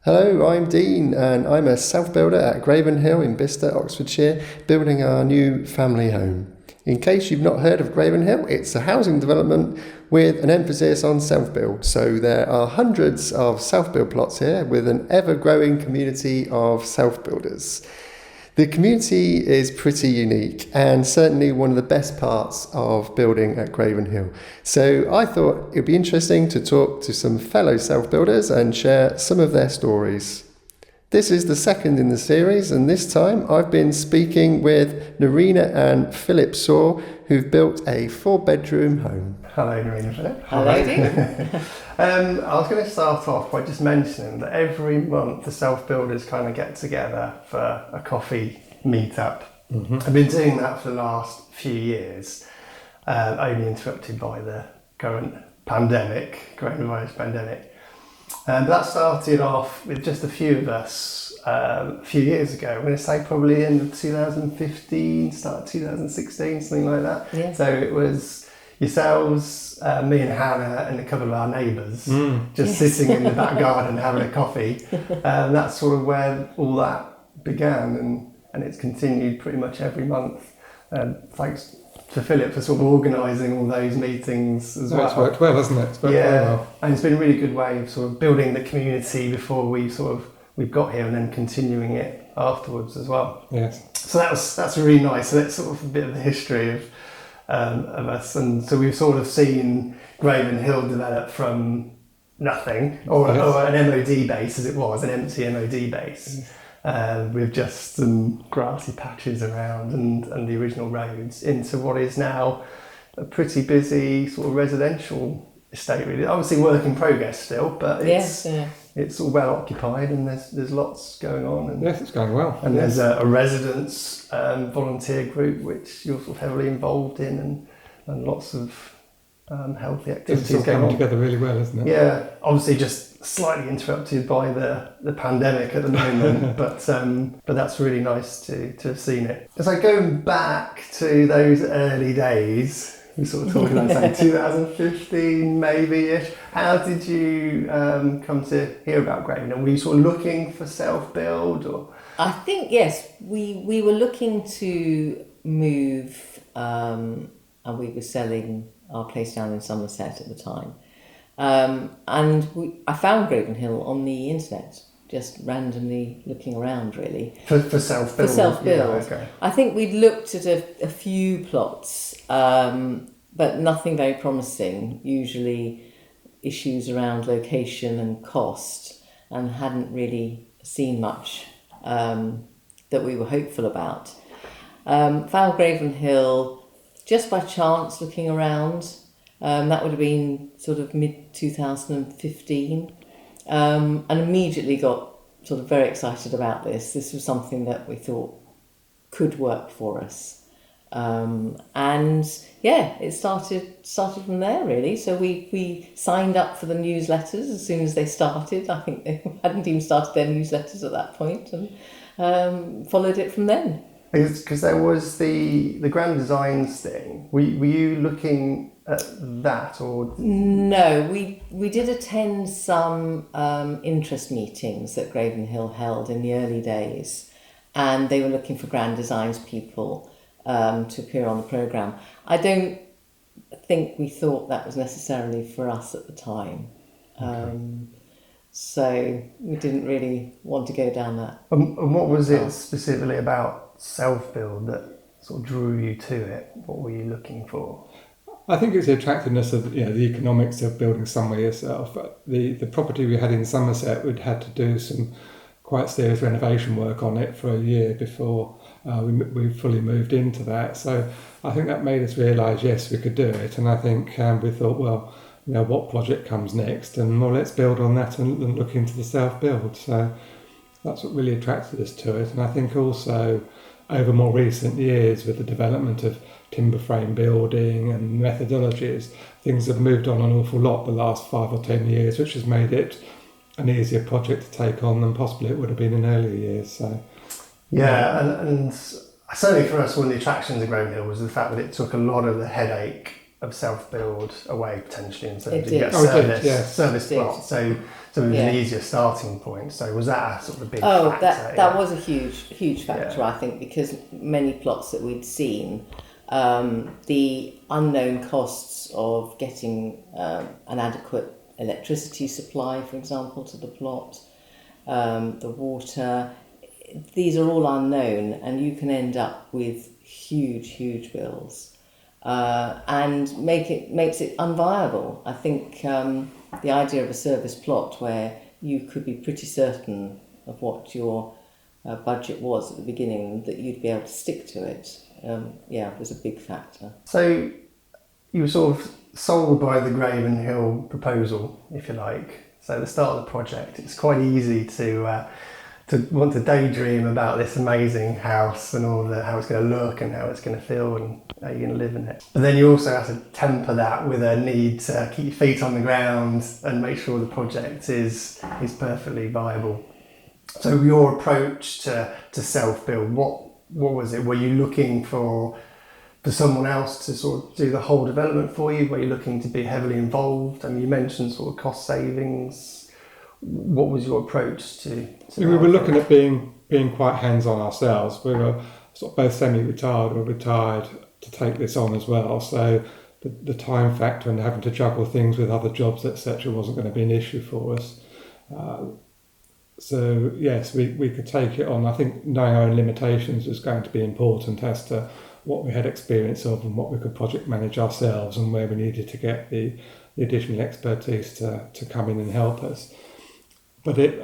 Hello, I'm Dean and I'm a self-builder at Graven Hill in Bicester, Oxfordshire, building our new family home. In case you've not heard of Graven Hill, it's a housing development with an emphasis on self-build. So there are hundreds of self-build plots here with an ever-growing community of self-builders. The community is pretty unique and certainly one of the best parts of building at Graven Hill. So I thought it would be interesting to talk to some fellow self-builders and share some of their stories. This is the second in the series, and this time I've been speaking with Nerina and Philip who've built a 4-bedroom home. Hello, Nerina Philip. Hello, Dean. I was going to start off by just mentioning that every month the self-builders kind of get together for a coffee meet-up. Mm-hmm. I've been doing that for the last few years, only interrupted by the current coronavirus pandemic. But that started off with just a few of us a few years ago. I'm going to say probably end of 2015, start of 2016, something like that. Yeah. So it was yourselves, me and Hannah and a couple of our neighbours sitting in the back garden having a coffee. That's sort of where all that began, and it's continued pretty much every month. Thanks to Philip for sort of organising all those meetings as well. It's worked well, hasn't it? It's worked very well. And it's been a really good way of sort of building the community before we've got here, and then continuing it afterwards as well. Yes. So that's really nice. So that's sort of a bit of the history of us, and so we've sort of seen Graven Hill develop from nothing, or an MOD base as it was, an empty MOD base. With just some grassy patches around and the original roads, into what is now a pretty busy sort of residential estate, really. Obviously work in progress still, but it's all well occupied, and there's lots going on. And, yes, it's going well. And there's a residents volunteer group which you're sort of heavily involved in, and lots of healthy activities it's all going coming on together really well, isn't it? Yeah, obviously just slightly interrupted by the pandemic at the moment, but that's really nice to have seen it. So going back to those early days, we're sort of talking about 2015 maybe-ish. How did you come to hear about Graven? And were you sort of looking for self-build, or? I think, yes, we were looking to move, and we were selling our place down in Somerset at the time. And I found Graven Hill on the internet, just randomly looking around, really. For self-build? For self-build. Yeah, okay. I think we'd looked at a few plots, but nothing very promising, usually issues around location and cost, and hadn't really seen much that we were hopeful about. Found Graven Hill just by chance looking around. That would have been sort of mid-2015, and immediately got sort of very excited about this. This was something that we thought could work for us. And yeah, it started from there, really. So we signed up for the newsletters as soon as they started. I think they hadn't even started their newsletters at that point, and followed it from then. Because there was the grand designs thing. Were you looking at that, or? No, we did attend some interest meetings that Graven Hill held in the early days, and they were looking for grand designs people to appear on the programme. I don't think we thought that was necessarily for us at the time. Okay. So we didn't really want to go down that. And what was it specifically about self-build that sort of drew you to it? What were you looking for? I think it's the attractiveness of the economics of building somewhere yourself. The property we had in Somerset, we'd had to do some quite serious renovation work on it for a year before we fully moved into that. So I think that made us realise, yes, we could do it. And I think we thought, well, what project comes next? And well, let's build on that and look into the self-build. So that's what really attracted us to it. And I think also over more recent years, with the development of timber frame building and methodologies, things have moved on an awful lot the last 5 or 10 years, which has made it an easier project to take on than possibly it would have been in earlier years. So and certainly for us, one of the attractions of Graven Hill was the fact that it took a lot of the headache of self-build away, potentially, in terms of service plots. So So it was Yeah. an easier starting point. So was that a sort of a big Oh, factor? that was a huge factor, Yeah. I think, because many plots that we'd seen, the unknown costs of getting an adequate electricity supply, for example, to the plot, the water, these are all unknown, and you can end up with huge bills, and makes it unviable. I think the idea of a service plot where you could be pretty certain of what your budget was at the beginning, that you'd be able to stick to it, was a big factor. So you were sort of sold by the Graven Hill proposal, if you like. So at the start of the project, it's quite easy to want to daydream about this amazing house and all how it's going to look and how it's going to feel and how you're going to live in it. But then you also have to temper that with a need to keep your feet on the ground and make sure the project is perfectly viable. So your approach to self-build, what was it? Were you looking for someone else to sort of do the whole development for you? Were you looking to be heavily involved? I mean, you mentioned sort of cost savings. What was your approach to we were looking at being quite hands-on ourselves. We were sort of both semi-retired or retired to take this on as well. So the time factor and having to juggle things with other jobs, etc., wasn't going to be an issue for us. So yes, we could take it on. I think knowing our own limitations was going to be important as to what we had experience of and what we could project manage ourselves, and where we needed to get the additional expertise to come in and help us. But it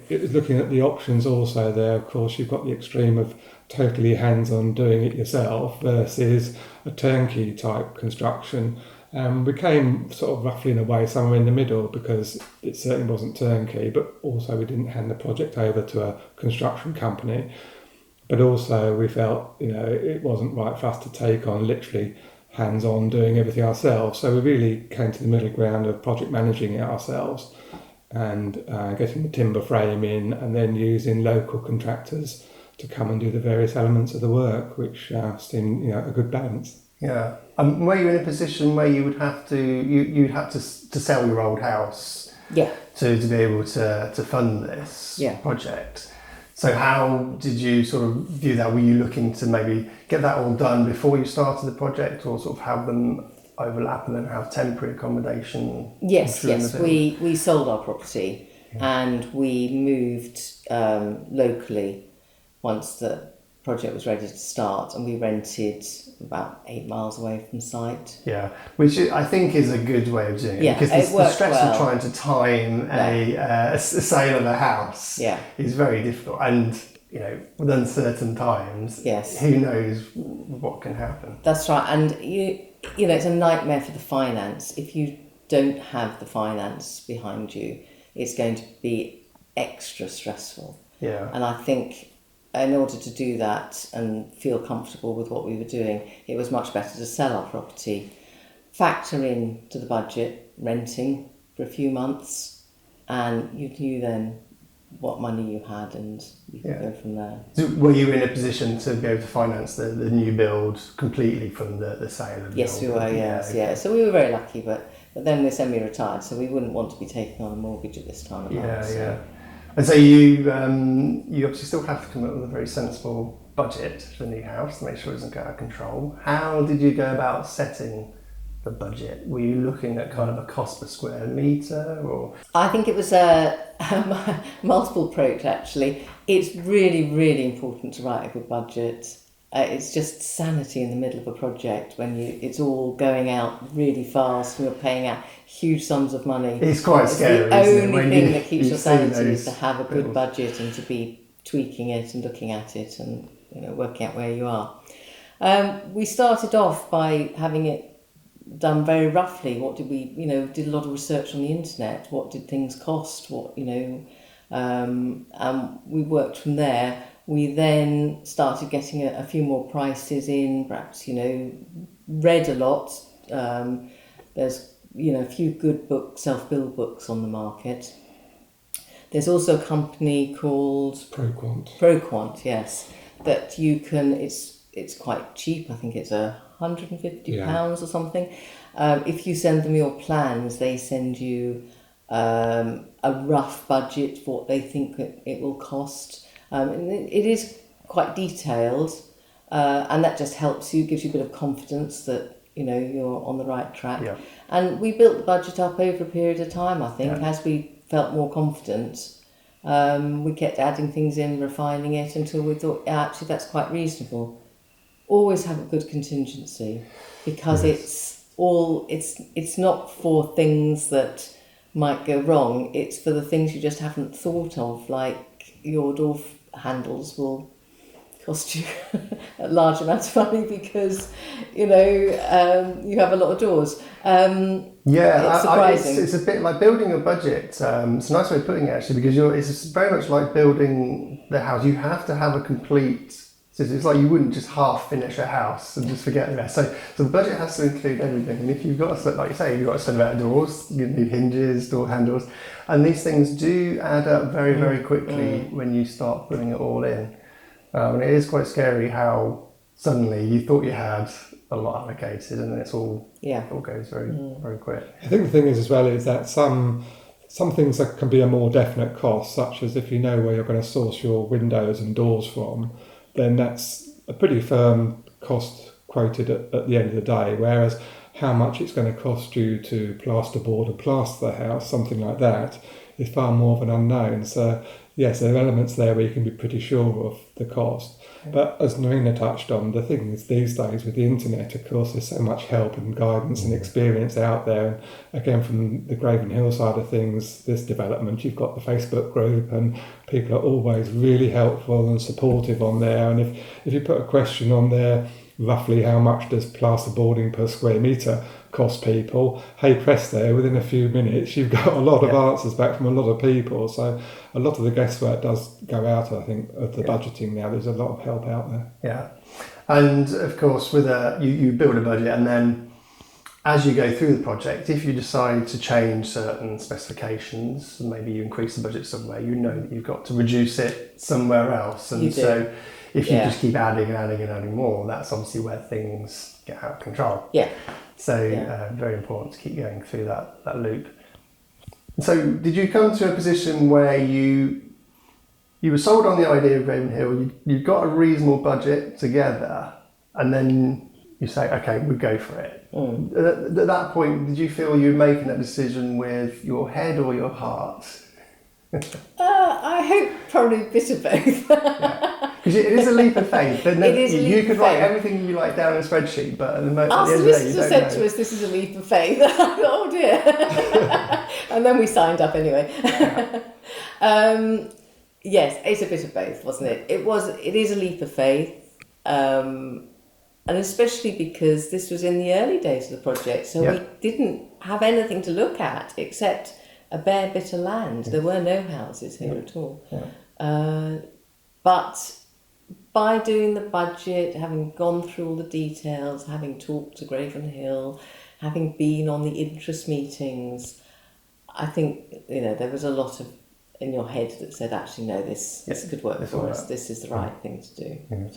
was looking at the options also there. Of course, you've got the extreme of totally hands-on doing it yourself versus a turnkey type construction. We came sort of roughly in a way somewhere in the middle, because it certainly wasn't turnkey, but also we didn't hand the project over to a construction company. But also we felt, it wasn't right for us to take on literally hands-on doing everything ourselves. So we really came to the middle ground of project managing it ourselves and getting the timber frame in, and then using local contractors to come and do the various elements of the work, which seemed a good balance. Yeah. Were you in a position where you would have to you'd have to sell your old house? Yeah. To be able to fund this project? So how did you sort of view that? Were you looking to maybe get that all done before you started the project, or sort of have them overlap and then have temporary accommodation? Yes. We sold our property and we moved locally once the project was ready to start, and we rented about 8 miles away from site. Yeah, which I think is a good way of doing it, because the stress of trying to time a sale of a house is very difficult, and with uncertain times, who knows what can happen. That's right, and it's a nightmare for the finance. If you don't have the finance behind you, it's going to be extra stressful. Yeah, and I think in order to do that and feel comfortable with what we were doing, it was much better to sell our property, factor in to the budget renting for a few months, and you knew then what money you had, and you could go from there. So were you in a position to be able to finance the new build completely from the sale of the Yes, we were, yes. So we were very lucky, but then we're semi-retired, so we wouldn't want to be taking on a mortgage at this time of life. And so you obviously still have to come up with a very sensible budget for the new house to make sure it doesn't go out of control. How did you go about setting the budget? Were you looking at kind of a cost per square metre, or? I think it was a multiple approach, actually. It's really, really important to write a good budget. It's just sanity in the middle of a project when it's all going out really fast and you're paying out huge sums of money. It's quite scary. The only thing that keeps your sanity is to have a good budget and to be tweaking it and looking at it and working out where you are. We started off by having it done very roughly. What did we, did a lot of research on the internet. What did things cost? And we worked from there. We then started getting a few more prices in, perhaps, read a lot. There's, a few good self-build books on the market. There's also a company called ProQuant, yes, that you can, it's quite cheap. I think it's £150 or something. If you send them your plans, they send you a rough budget for what they think it will cost. And it is quite detailed, and that just helps you, gives you a bit of confidence that you're on the right track. Yeah. And we built the budget up over a period of time, I think, Yeah. as we felt more confident. We kept adding things in, refining it until we thought, actually, that's quite reasonable. Always have a good contingency, because it's not for things that might go wrong. It's for the things you just haven't thought of, like your door handles will cost you a large amount of money because you have a lot of doors. It's surprising. It's a bit like building a budget. It's a nice way of putting it, actually, because it's very much like building the house. You have to have a complete. So it's like you wouldn't just half finish a house and just forget the rest. So the budget has to include everything. And if you've got a set, like you say, you've got a set amount of doors, you need hinges, door handles, and these things do add up very, very quickly when you start putting it all in. And it is quite scary how suddenly you thought you had a lot allocated, and then it all goes very, very quick. I think the thing is as well is that some things that can be a more definite cost, such as if you know where you're going to source your windows and doors from, then that's a pretty firm cost quoted at the end of the day. Whereas how much it's going to cost you to plasterboard and plaster the house, something like that, is far more of an unknown. So yes, there are elements there where you can be pretty sure of the cost. But as Nerina touched on, the thing is these days with the internet, of course, there's so much help and guidance and experience out there. And again, from the Graven Hill side of things, this development, you've got the Facebook group and people are always really helpful and supportive on there. And if you put a question on there, roughly how much does plasterboarding per square metre cost people, hey presto, within a few minutes you've got a lot of answers back from a lot of people. So a lot of the guesswork does go out, I think, of the budgeting now. There's a lot of help out there. Yeah, and of course with you build a budget, and then as you go through the project, if you decide to change certain specifications, maybe you increase the budget somewhere, you know that you've got to reduce it somewhere else. And so if you just keep adding and adding and adding more, that's obviously where things get out of control. Yeah. So very important to keep going through that loop. So did you come to a position where you were sold on the idea of Graven Hill, you got a reasonable budget together, and then you say, okay, we'll go for it. At that point, did you feel you were making that decision with your head or your heart? I hope probably a bit of both. Because it is a leap of faith. It is a leap you of could write faith. everything you like down in a spreadsheet, but at the end Our of the day, you solicitor don't said know. to us, this is a leap of faith. I thought, oh dear. And then we signed up anyway. Yes, it's a bit of both, wasn't it? It is a leap of faith. And especially because this was in the early days of the project, so we didn't have anything to look at except a bare bit of land. There were no houses here at all. But by doing the budget, having gone through all the details, having talked to Graven Hill, having been on the interest meetings, I think there was a lot of in your head that said, actually, no, this could work for us. This is the right thing to do. Yeah.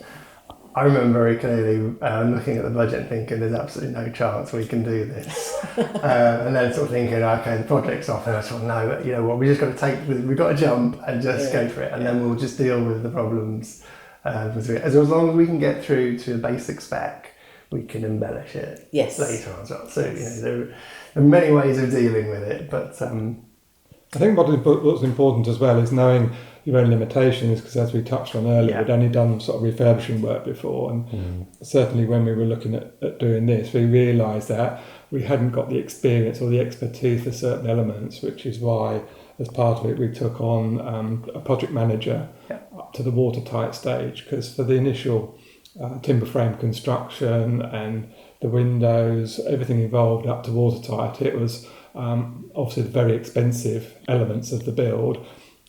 I remember very clearly looking at the budget and thinking there's absolutely no chance we can do this. And then sort of thinking, okay, the project's off, and I thought, no, but you know what, we just got to we've got to jump and just go for it, and then we'll just deal with the problems. As long as we can get through to a basic spec, we can embellish it later on as well. So there are many ways of dealing with it, but I think what's important as well is knowing your own limitations, because as we touched on earlier, we'd only done sort of refurbishing work before, and certainly when we were looking at doing this, we realised that we hadn't got the experience or the expertise for certain elements, which is why, as part of it, we took on a project manager up to the watertight stage, because for the initial timber frame construction and the windows, everything involved up to watertight, it was obviously the very expensive elements of the build,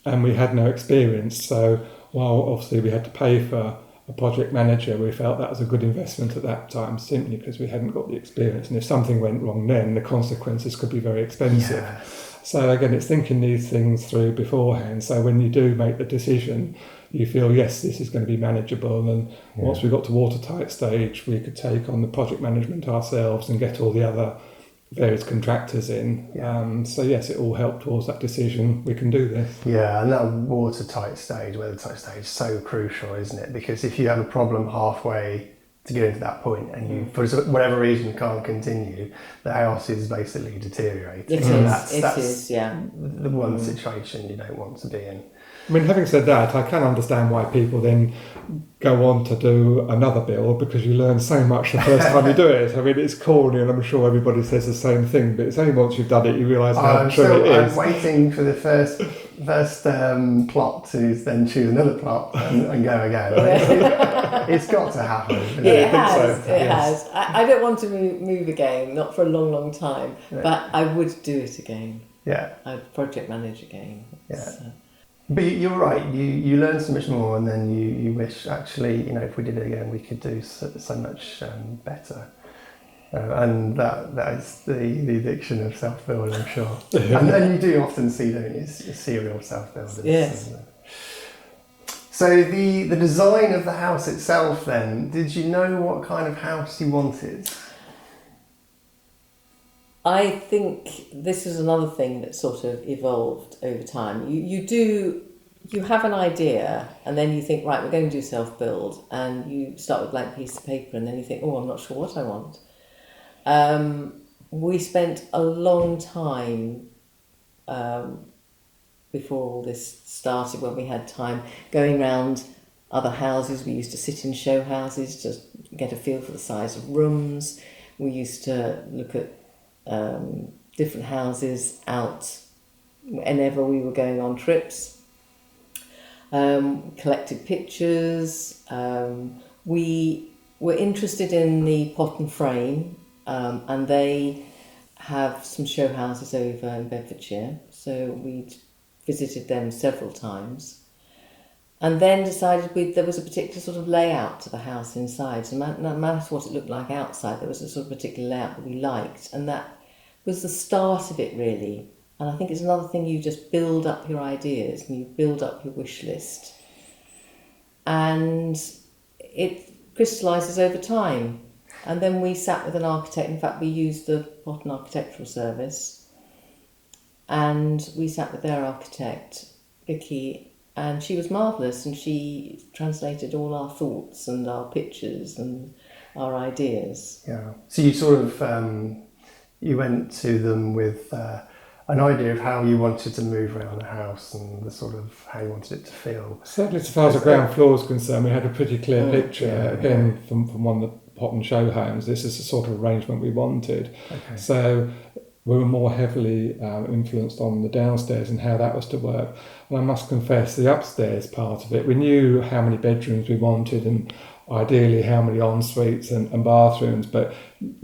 and we had no experience. So while obviously we had to pay for a project manager, we felt that was a good investment at that time, simply because we hadn't got the experience, and if something went wrong then the consequences could be very expensive. So again, it's thinking these things through beforehand, so when you do make the decision, you feel, yes, this is going to be manageable, and once we got to watertight stage, we could take on the project management ourselves and get all the other various contractors in. So yes, it all helped towards that decision. We can do this. Yeah, and that watertight stage, weathertight stage, is so crucial, isn't it? Because if you have a problem halfway to get into that point and you, for whatever reason, can't continue, the house is basically deteriorating. It is, yeah. The one situation you don't want to be in. I mean, having said that, I can understand why people then go on to do another build, because you learn so much the first time you do it. I mean, it's corny, and I'm sure everybody says the same thing, but it's only once you've done it you realise how true it is. I'm waiting for the first plot to then choose another plot and go again. It's got to happen. It has. I don't want to move again, not for a long, long time, but I would do it again. Yeah. I'd project manage again. Yeah. So. But you're right, you learn so much more, and then you wish, actually, if we did it again, we could do so much better. And that is the addiction of self-building, I'm sure. And you do often see, don't you, serial self-builders. Yes. So the design of the house itself then, did you know what kind of house you wanted? I think this is another thing that sort of evolved over time. You have an idea, and then you think, right, we're going to do self-build, and you start with a blank piece of paper, and then you think, I'm not sure what I want. We spent a long time before all this started, when we had time, going around other houses. We used to sit in show houses to get a feel for the size of rooms. We used to look at different houses out whenever we were going on trips. Collected pictures. We were interested in the pot and frame, and they have some show houses over in Bedfordshire, so we'd visited them several times, and then decided there was a particular sort of layout to the house inside. So no matter what it looked like outside, there was a sort of particular layout that we liked, and that was the start of it, really. And I think it's another thing, you just build up your ideas and you build up your wish list, and it crystallises over time. And then we sat with an architect. In fact, we used the Potton Architectural Service, and we sat with their architect, Vicky, and she was marvellous, and she translated all our thoughts and our pictures and our ideas. Yeah. So you sort of you went to them with an idea of how you wanted to move around the house and the sort of how you wanted it to feel. Certainly, as far as the ground floor is concerned, we had a pretty clear picture, from one of the Potton show homes. This is the sort of arrangement we wanted. Okay. So we were more heavily influenced on the downstairs and how that was to work. And I must confess, the upstairs part of it, we knew how many bedrooms we wanted and ideally how many en-suites and bathrooms, but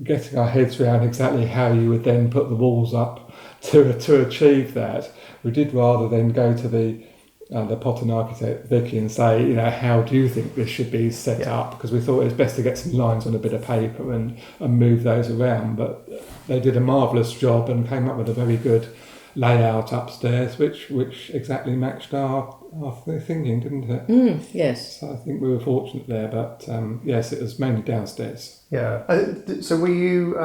getting our heads around exactly how you would then put the walls up to achieve that, we did rather than go to the Potton architect Vicky and say, how do you think this should be set up? Because we thought it was best to get some lines on a bit of paper and move those around. But they did a marvellous job and came up with a very good layout upstairs, which exactly matched our thinking, didn't it? Yes. So I think we were fortunate there, but yes, it was mainly downstairs. Yeah. So were you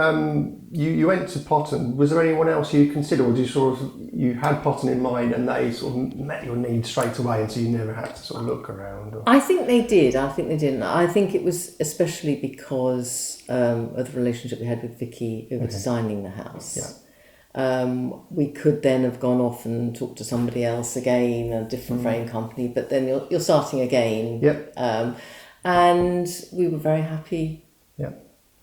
you went to Potton? Was there anyone else you considered, or did you had Potton in mind and they sort of met your needs straight away, and so you never had to sort of look around? Or? I think they did. I think they didn't. I think it was especially because of the relationship we had with Vicky, who was designing the house. Yeah. We could then have gone off and talked to somebody else again, a different frame company, but then you're starting again. Yep. And we were very happy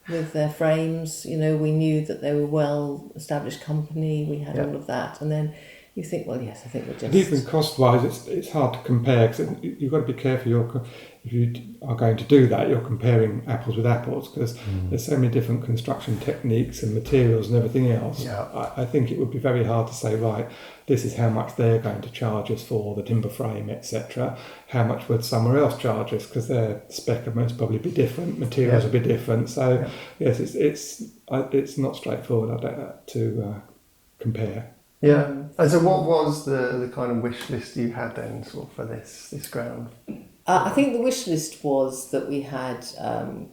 with their frames. We knew that they were well-established company. We had all of that, and then you think, well, yes, I think we're just... Even cost-wise, it's hard to compare, because you've got to be careful. If you are going to do that, you're comparing apples with apples, because there's so many different construction techniques and materials and everything else. Yeah. I think it would be very hard to say, right, this is how much they're going to charge us for the timber frame, etc. How much would somewhere else charge us? Because their spec would most probably be different, materials would be different. So yes, it's not straightforward to compare. Yeah. And so what was the kind of wish list you had then sort of for this ground? I think the wish list was that we had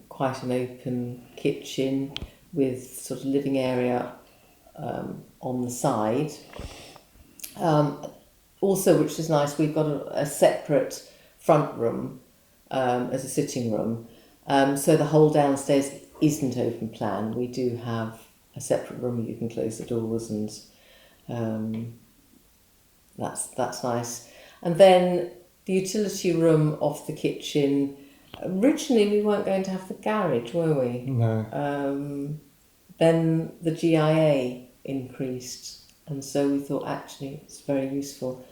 quite an open kitchen with sort of living area on the side. Also, which is nice, we've got a separate front room as a sitting room. So the whole downstairs isn't open plan. We do have a separate room where you can close the doors, and that's nice. And then the utility room off the kitchen. Originally, we weren't going to have the garage, were we? No. Then the GIA increased, and so we thought actually it's very useful.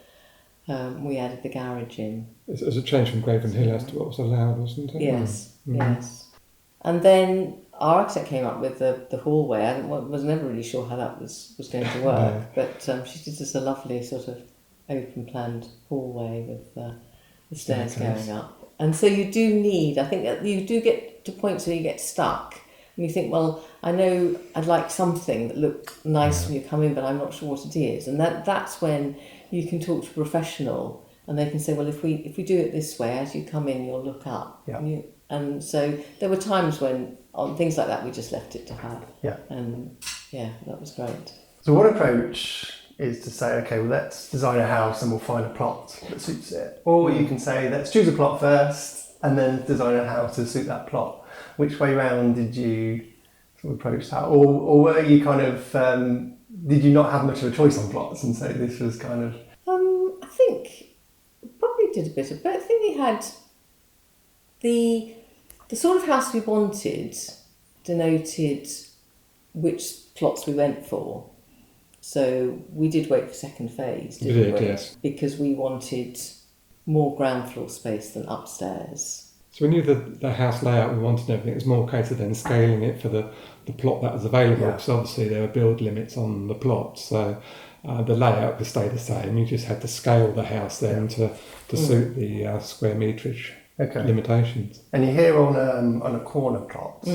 We added the garage in. It was a change from Graven Hill as to what was allowed, wasn't it? Yes, yes. And then our architect came up with the hallway. I was never really sure how that was going to work, but she did us a lovely sort of open planned hallway with the stairs going up. And so you do need, I think that you do get to points where you get stuck and you think, well, I know I'd like something that looked nice when you come in, but I'm not sure what it is. And that's when you can talk to a professional and they can say, well, if we do it this way, as you come in, you'll look up. Yeah. And so there were times when on things like that, we just left it to her. Yeah. And yeah, that was great. So one approach is to say, okay, well, let's design a house and we'll find a plot that suits it. Or you can say, let's choose a plot first and then design a house to suit that plot. Which way round did you sort of approach that? Or were you kind of, did you not have much of a choice on plots and so this was kind of... I think we probably did a bit of both. I think we had the sort of house we wanted denoted which plots we went for. So we did wait for second phase, didn't we? Yes. Because we wanted more ground floor space than upstairs. So we knew the house layout we wanted and everything. It was more a case of then scaling it for the plot that was available, because obviously there were build limits on the plot. So the layout could stay the same. You just had to scale the house then to suit the square meterage limitations. And you're here on a corner plot.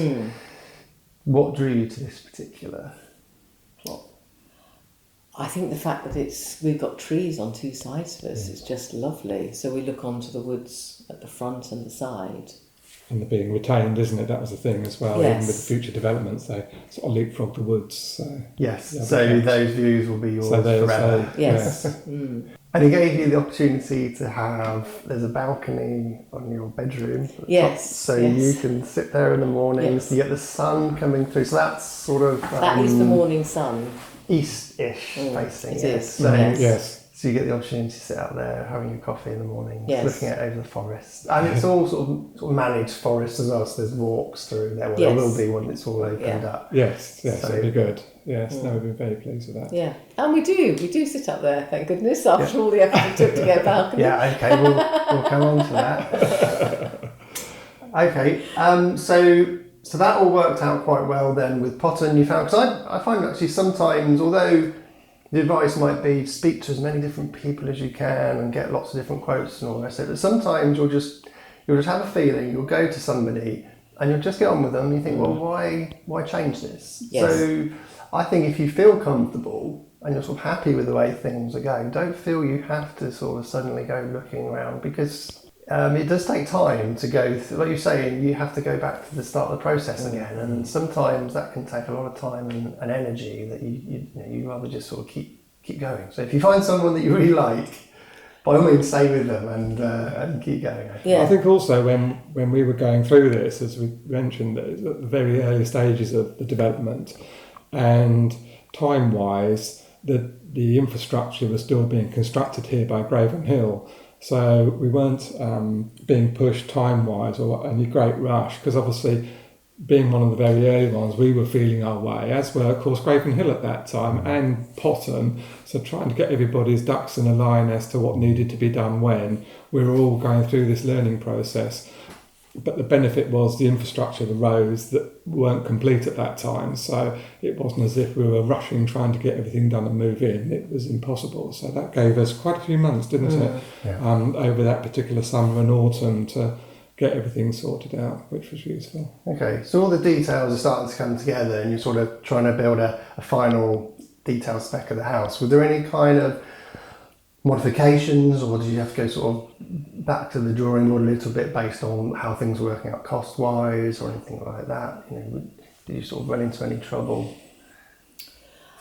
What drew you to this particular plot? I think the fact that we've got trees on two sides of us is just lovely. So we look onto the woods at the front and the side. And they're being retained, isn't it? That was the thing as well. Yes. Even with the future developments, they sort of leapfrog the woods. So Yes, so those views will be yours forever. Yes. And it gave you the opportunity to there's a balcony on your bedroom. Yes. So you can sit there in the mornings, you get the sun coming through. So that's sort of... that is the morning sun. East-ish facing. It is. So, yes. So you get the opportunity to sit out there having your coffee in the morning, looking out over the forest. And it's all sort of managed forest as well, so there's walks through there. Well, there will be when it's all opened up. Yes, So, it'd be good. Yes, no, we'd be very pleased with that. Yeah, and we do sit up there, thank goodness, after all the effort it took to get a balcony. Yeah, okay, we'll come on to that. Okay, so that all worked out quite well then with Potter, and you found, because I find actually sometimes, although the advice might be speak to as many different people as you can and get lots of different quotes and all the rest of it, but sometimes you'll just have a feeling, you'll go to somebody and you'll just get on with them and you think, well, why change this? Yes. So I think if you feel comfortable and you're sort of happy with the way things are going, don't feel you have to sort of suddenly go looking around, because it does take time to go through, like you're saying, you have to go back to the start of the process again, and sometimes that can take a lot of time and energy that you rather just sort of keep going. So if you find someone that you really like, by all means stay with them and keep going. I think also when we were going through this, as we mentioned, at the very early stages of the development, and time-wise, the infrastructure was still being constructed here by Graven Hill. So we weren't being pushed time-wise or any great rush, because obviously being one of the very early ones, we were feeling our way, as were of course Graven Hill at that time and Potton. So trying to get everybody's ducks in a line as to what needed to be done when. We were all going through this learning process. But the benefit was the infrastructure, the roads that weren't complete at that time. So it wasn't as if we were rushing, trying to get everything done and move in. It was impossible. So that gave us quite a few months, didn't it? Yeah. Over that particular summer and autumn to get everything sorted out, which was useful. Okay, so all the details are starting to come together and you're sort of trying to build a final detailed spec of the house. Were there any kind of modifications, or did you have to go sort of back to the drawing board a little bit based on how things were working out cost-wise or anything like that? Did you sort of run into any trouble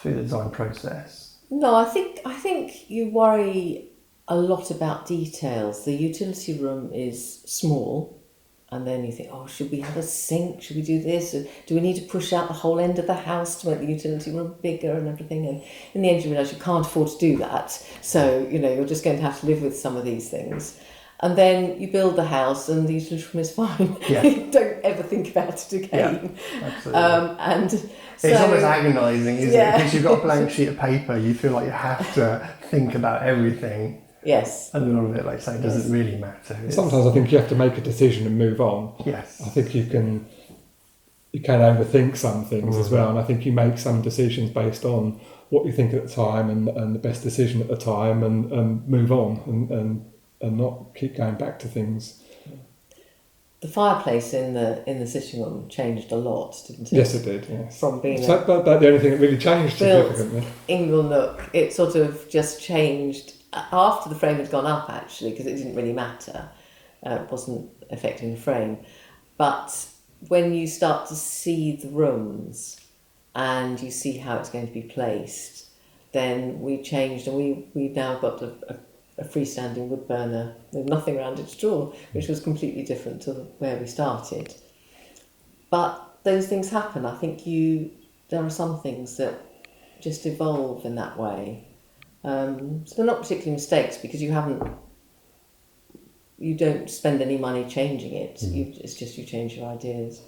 through the design process? No, I think you worry a lot about details. The utility room is small, and then you think, oh, should we have a sink? Should we do this? Or do we need to push out the whole end of the house to make the utility room bigger and everything? And in the end, you realise you can't afford to do that. So, you're just going to have to live with some of these things. And then you build the house and the utility room is fine. Yeah. You don't ever think about it again. Yeah, absolutely. And it's almost agonising, isn't yeah. it? Because you've got a blank sheet of paper, you feel like you have to think about everything. Yes. And a lot of it, like I say, doesn't really matter. Sometimes I think you have to make a decision and move on. Yes. I think you can overthink some things as well, and I think you make some decisions based on what you think at the time and the best decision at the time, and move on and not keep going back to things. The fireplace in the sitting room changed a lot, didn't it? Yes, it did. Yes. From being so that's the only thing that really changed significantly. Ingle nook, it sort of just changed after the frame had gone up, actually, because it didn't really matter. It wasn't affecting the frame. But when you start to see the rooms and you see how it's going to be placed, then we changed, and we've now got a freestanding wood burner with nothing around it at all, which was completely different to where we started. But those things happen. I think there are some things that just evolve in that way. So they're not particularly mistakes, because you don't spend any money changing it. It's just you change your ideas.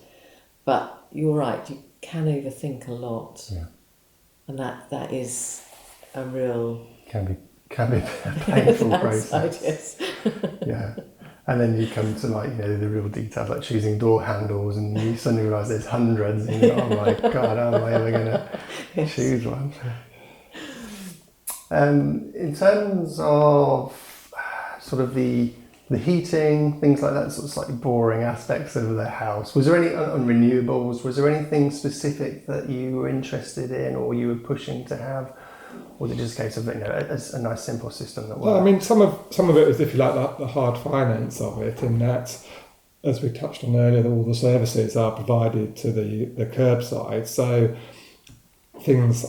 But you're right, you can overthink a lot. Yeah. And that is a real... Can be a painful process. Yes. Yeah. And then you come to the real details, like choosing door handles, and you suddenly realise there's hundreds, and you go, oh my God, how am I ever going to choose one? In terms of sort of the heating, things like that, sort of slightly boring aspects of the house, was there any, on renewables, was there anything specific that you were interested in or you were pushing to have? Or was it just a case of a nice simple system that worked? Well, I mean, some of it is, if you like, the hard finance of it, in that, as we touched on earlier, that all the services are provided to the curbside. So things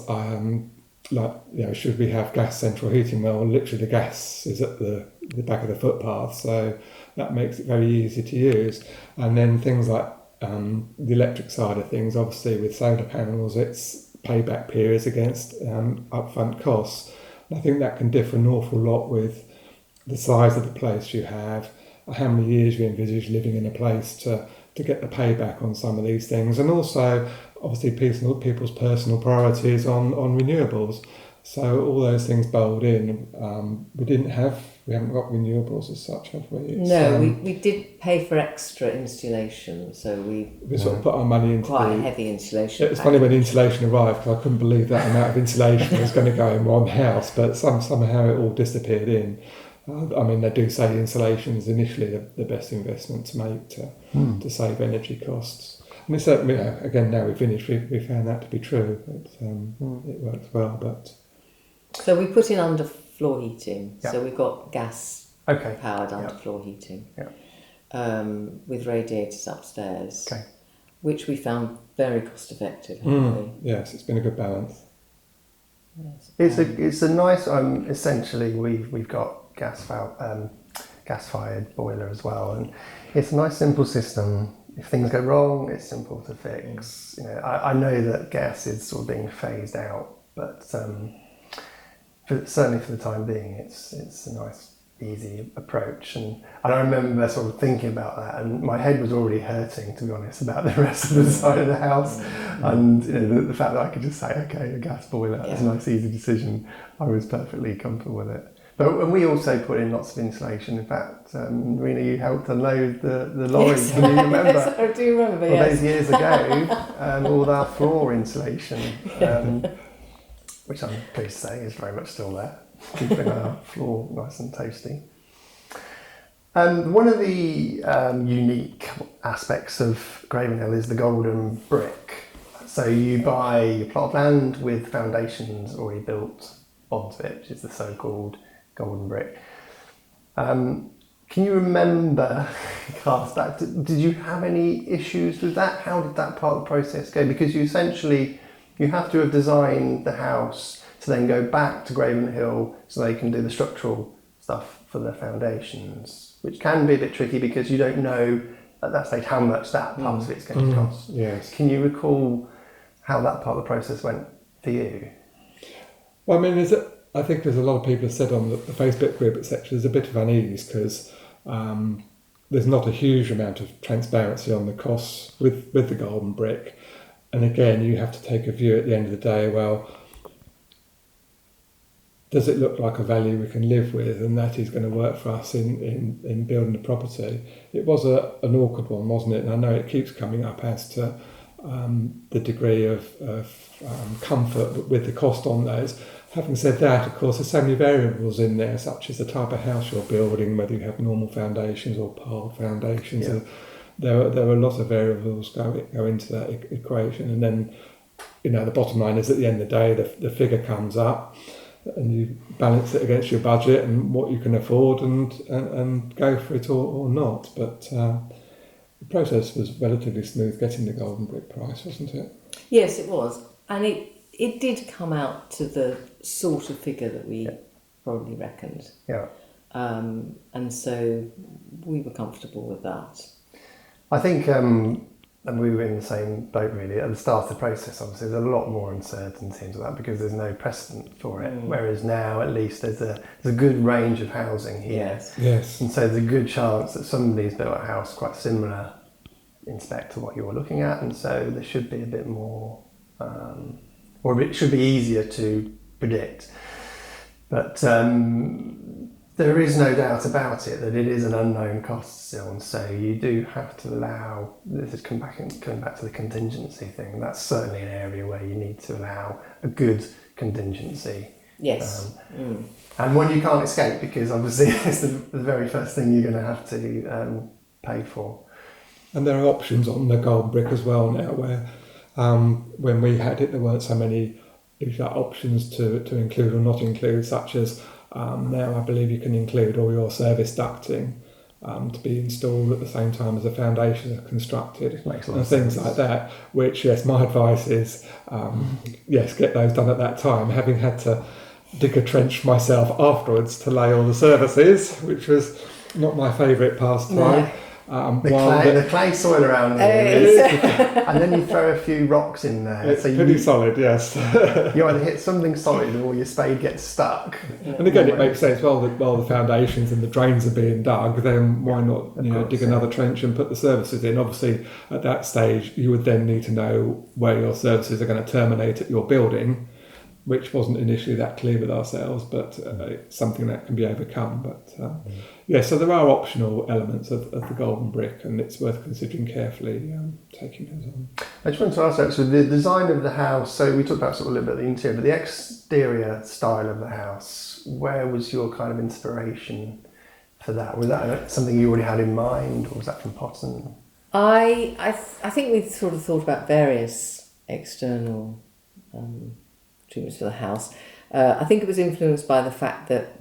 should we have gas central heating? Well, literally the gas is at the back of the footpath, so that makes it very easy to use. And then things like the electric side of things, obviously with solar panels, it's payback periods against upfront costs. And I think that can differ an awful lot with the size of the place you have, how many years you envisage living in a place to get the payback on some of these things, and also obviously people's personal priorities on renewables. So all those things bowled in. We haven't got renewables as such, have we? No, we did pay for extra insulation, so we sort of put our money into quite a heavy insulation. It's funny when insulation arrived, because I couldn't believe that amount of insulation was going to go in one house, but somehow it all disappeared in. I mean, they do say insulation is initially the best investment to make to save energy costs. And it's certainly, again, now we've finished, we found that to be true. It works well, but... So we put in underfloor heating. Yeah. So we've got gas powered underfloor heating with radiators upstairs, which we found very cost effective. Yes, it's been a good balance. Yes. It's a nice. Essentially, we've got gas fired boiler as well, and it's a nice simple system. If things go wrong, it's simple to fix. I know that gas is sort of being phased out, but certainly for the time being, it's a nice, easy approach. And I remember sort of thinking about that, and my head was already hurting, to be honest, about the rest of the side of the house. And the fact that I could just say, okay, a gas boiler, it's a nice, easy decision. I was perfectly comfortable with it. And we also put in lots of insulation. In fact, Nerina, you helped unload the lorries. Yes, Can you remember? yes, I do remember, all those years ago, all our floor insulation, which I'm pleased to say is very much still there, keeping our floor nice and toasty. One of the unique aspects of Graven Hill is the golden brick. So you buy a plot of land with foundations already built onto it, which is the so-called golden brick. Can you remember, cast back, did you have any issues with that? How did that part of the process go? Because you essentially you have to have designed the house to then go back to Graven Hill so they can do the structural stuff for the foundations, which can be a bit tricky because you don't know at that stage how much that part of it's going to cost. Yes. Can you recall how that part of the process went for you? Well, I mean, I think there's a lot of people have said on the Facebook group, etc. There's a bit of unease because there's not a huge amount of transparency on the costs with the golden brick, and again, you have to take a view at the end of the day. Well, does it look like a value we can live with, and that is going to work for us in building the property? It was an awkward one, wasn't it? And I know it keeps coming up as to the degree of comfort with the cost on those. Having said that, of course, there's so many variables in there, such as the type of house you're building, whether you have normal foundations or piled foundations. Yeah. There are a lot of variables go into that equation, and then the bottom line is at the end of the day, the figure comes up, and you balance it against your budget and what you can afford, and go for it or not. But the process was relatively smooth getting the golden brick price, wasn't it? Yes, it was, and it did come out to the sort of figure that we probably reckoned. Yeah. And so we were comfortable with that. I think, and we were in the same boat really, at the start of the process obviously there's a lot more uncertainty into that because there's no precedent for it, whereas now at least there's a good range of housing here. Yes. And so there's a good chance that somebody's built a house quite similar in spec to what you're looking at, and so there should be a bit more, or it should be easier to predict. But there is no doubt about it that it is an unknown cost still, and so you do have to allow, this is coming back to the contingency thing, that's certainly an area where you need to allow a good contingency. Yes. And one you can't escape, because obviously it's the very first thing you're going to have to pay for. And there are options on the golden brick as well now, where when we had it, there weren't so many options to include or not include, such as now I believe you can include all your service ducting to be installed at the same time as the foundations are constructed, and things like that, which, yes, my advice is, yes, get those done at that time, having had to dig a trench myself afterwards to lay all the services, which was not my favourite pastime. No. The clay soil around there, and then you throw a few rocks in there. It's pretty solid, yes. You either hit something solid or your spade gets stuck. And again, it makes sense. While the foundations and the drains are being dug, then why not dig another trench and put the services in? Obviously, at that stage, you would then need to know where your services are going to terminate at your building, which wasn't initially that clear with ourselves, but it's something that can be overcome. But so there are optional elements of the golden brick, and it's worth considering carefully taking those on. I just wanted to ask actually, the design of the house, so we talked about sort of a little bit of the interior, but the exterior style of the house, where was your kind of inspiration for that? Was that something you already had in mind, or was that from Potton? I think we sort of thought about various external treatments for the house. I think it was influenced by the fact that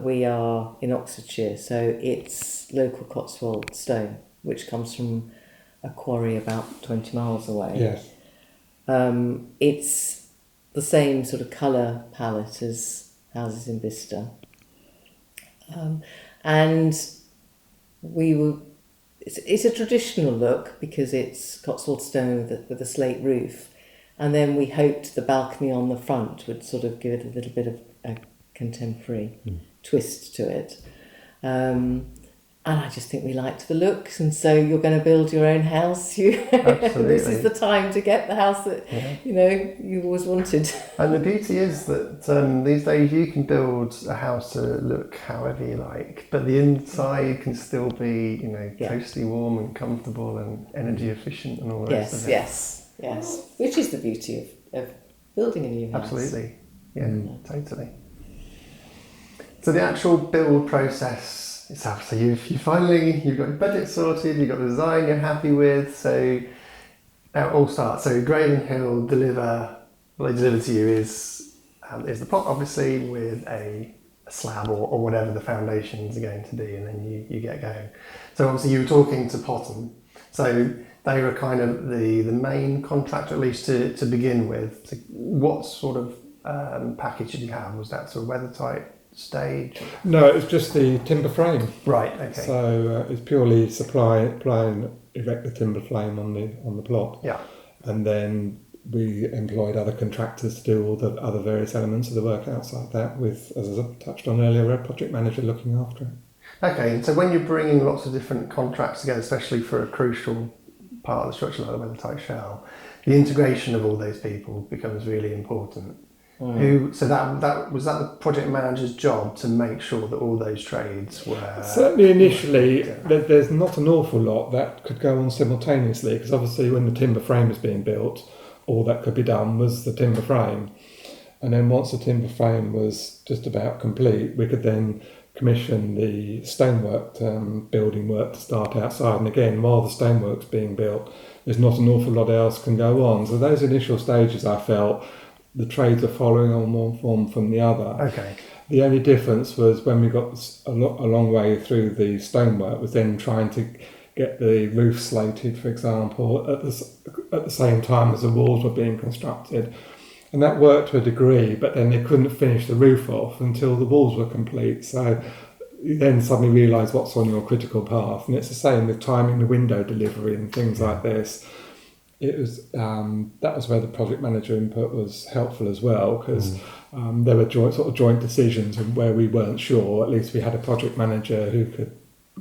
we are in Oxfordshire, so it's local Cotswold stone, which comes from a quarry about 20 miles away. Yes. It's the same sort of colour palette as houses in Bicester. And it's a traditional look because it's Cotswold stone with a slate roof. And then we hoped the balcony on the front would sort of give it a little bit of a contemporary twist to it. And I just think we liked the looks. And so you're going to build your own house. Absolutely. This is the time to get the house that, you always wanted. And the beauty is that these days you can build a house to look however you like, but the inside can still be, toasty warm and comfortable and energy efficient and all the rest of it. Yes, which is the beauty of building a new house. Absolutely, totally. So the actual build process itself, so you've got your budget sorted, you've got the design you're happy with, so now it all starts. So Graven Hill what they deliver to you is the plot, obviously, with a slab or whatever the foundations are going to be, and then you get going. So obviously you were talking to Potton, so they were kind of the main contractor, at least to begin with. So what sort of package did you have? Was that sort of weathertight stage? No, it was just the timber frame. Right. Okay. So it's purely supply and erect the timber frame on the plot. Yeah. And then we employed other contractors to do all the other various elements of the work outside that, with, as I touched on earlier, a project manager looking after it. Okay, and so when you're bringing lots of different contracts together, especially for a crucial part of the structure like the weathertight shell, the integration of all those people becomes really important. So that was that the project manager's job to make sure that all those trades were... Certainly initially, there's not an awful lot that could go on simultaneously, because obviously when the timber frame was being built, all that could be done was the timber frame. And then once the timber frame was just about complete, we could then commission the stonework building work to start outside. And again, while the stonework's being built, there's not an awful lot else can go on. So those initial stages, I felt, the trades are following on one form from the other. Okay. The only difference was when we got a long way through the stonework, was then trying to get the roof slated, for example, at the same time as the walls were being constructed. And that worked to a degree, but then they couldn't finish the roof off until the walls were complete. So you then suddenly realise what's on your critical path. And it's the same with timing the window delivery and things like this. It was that was where the project manager input was helpful as well, because there were joint decisions, and where we weren't sure, at least we had a project manager who could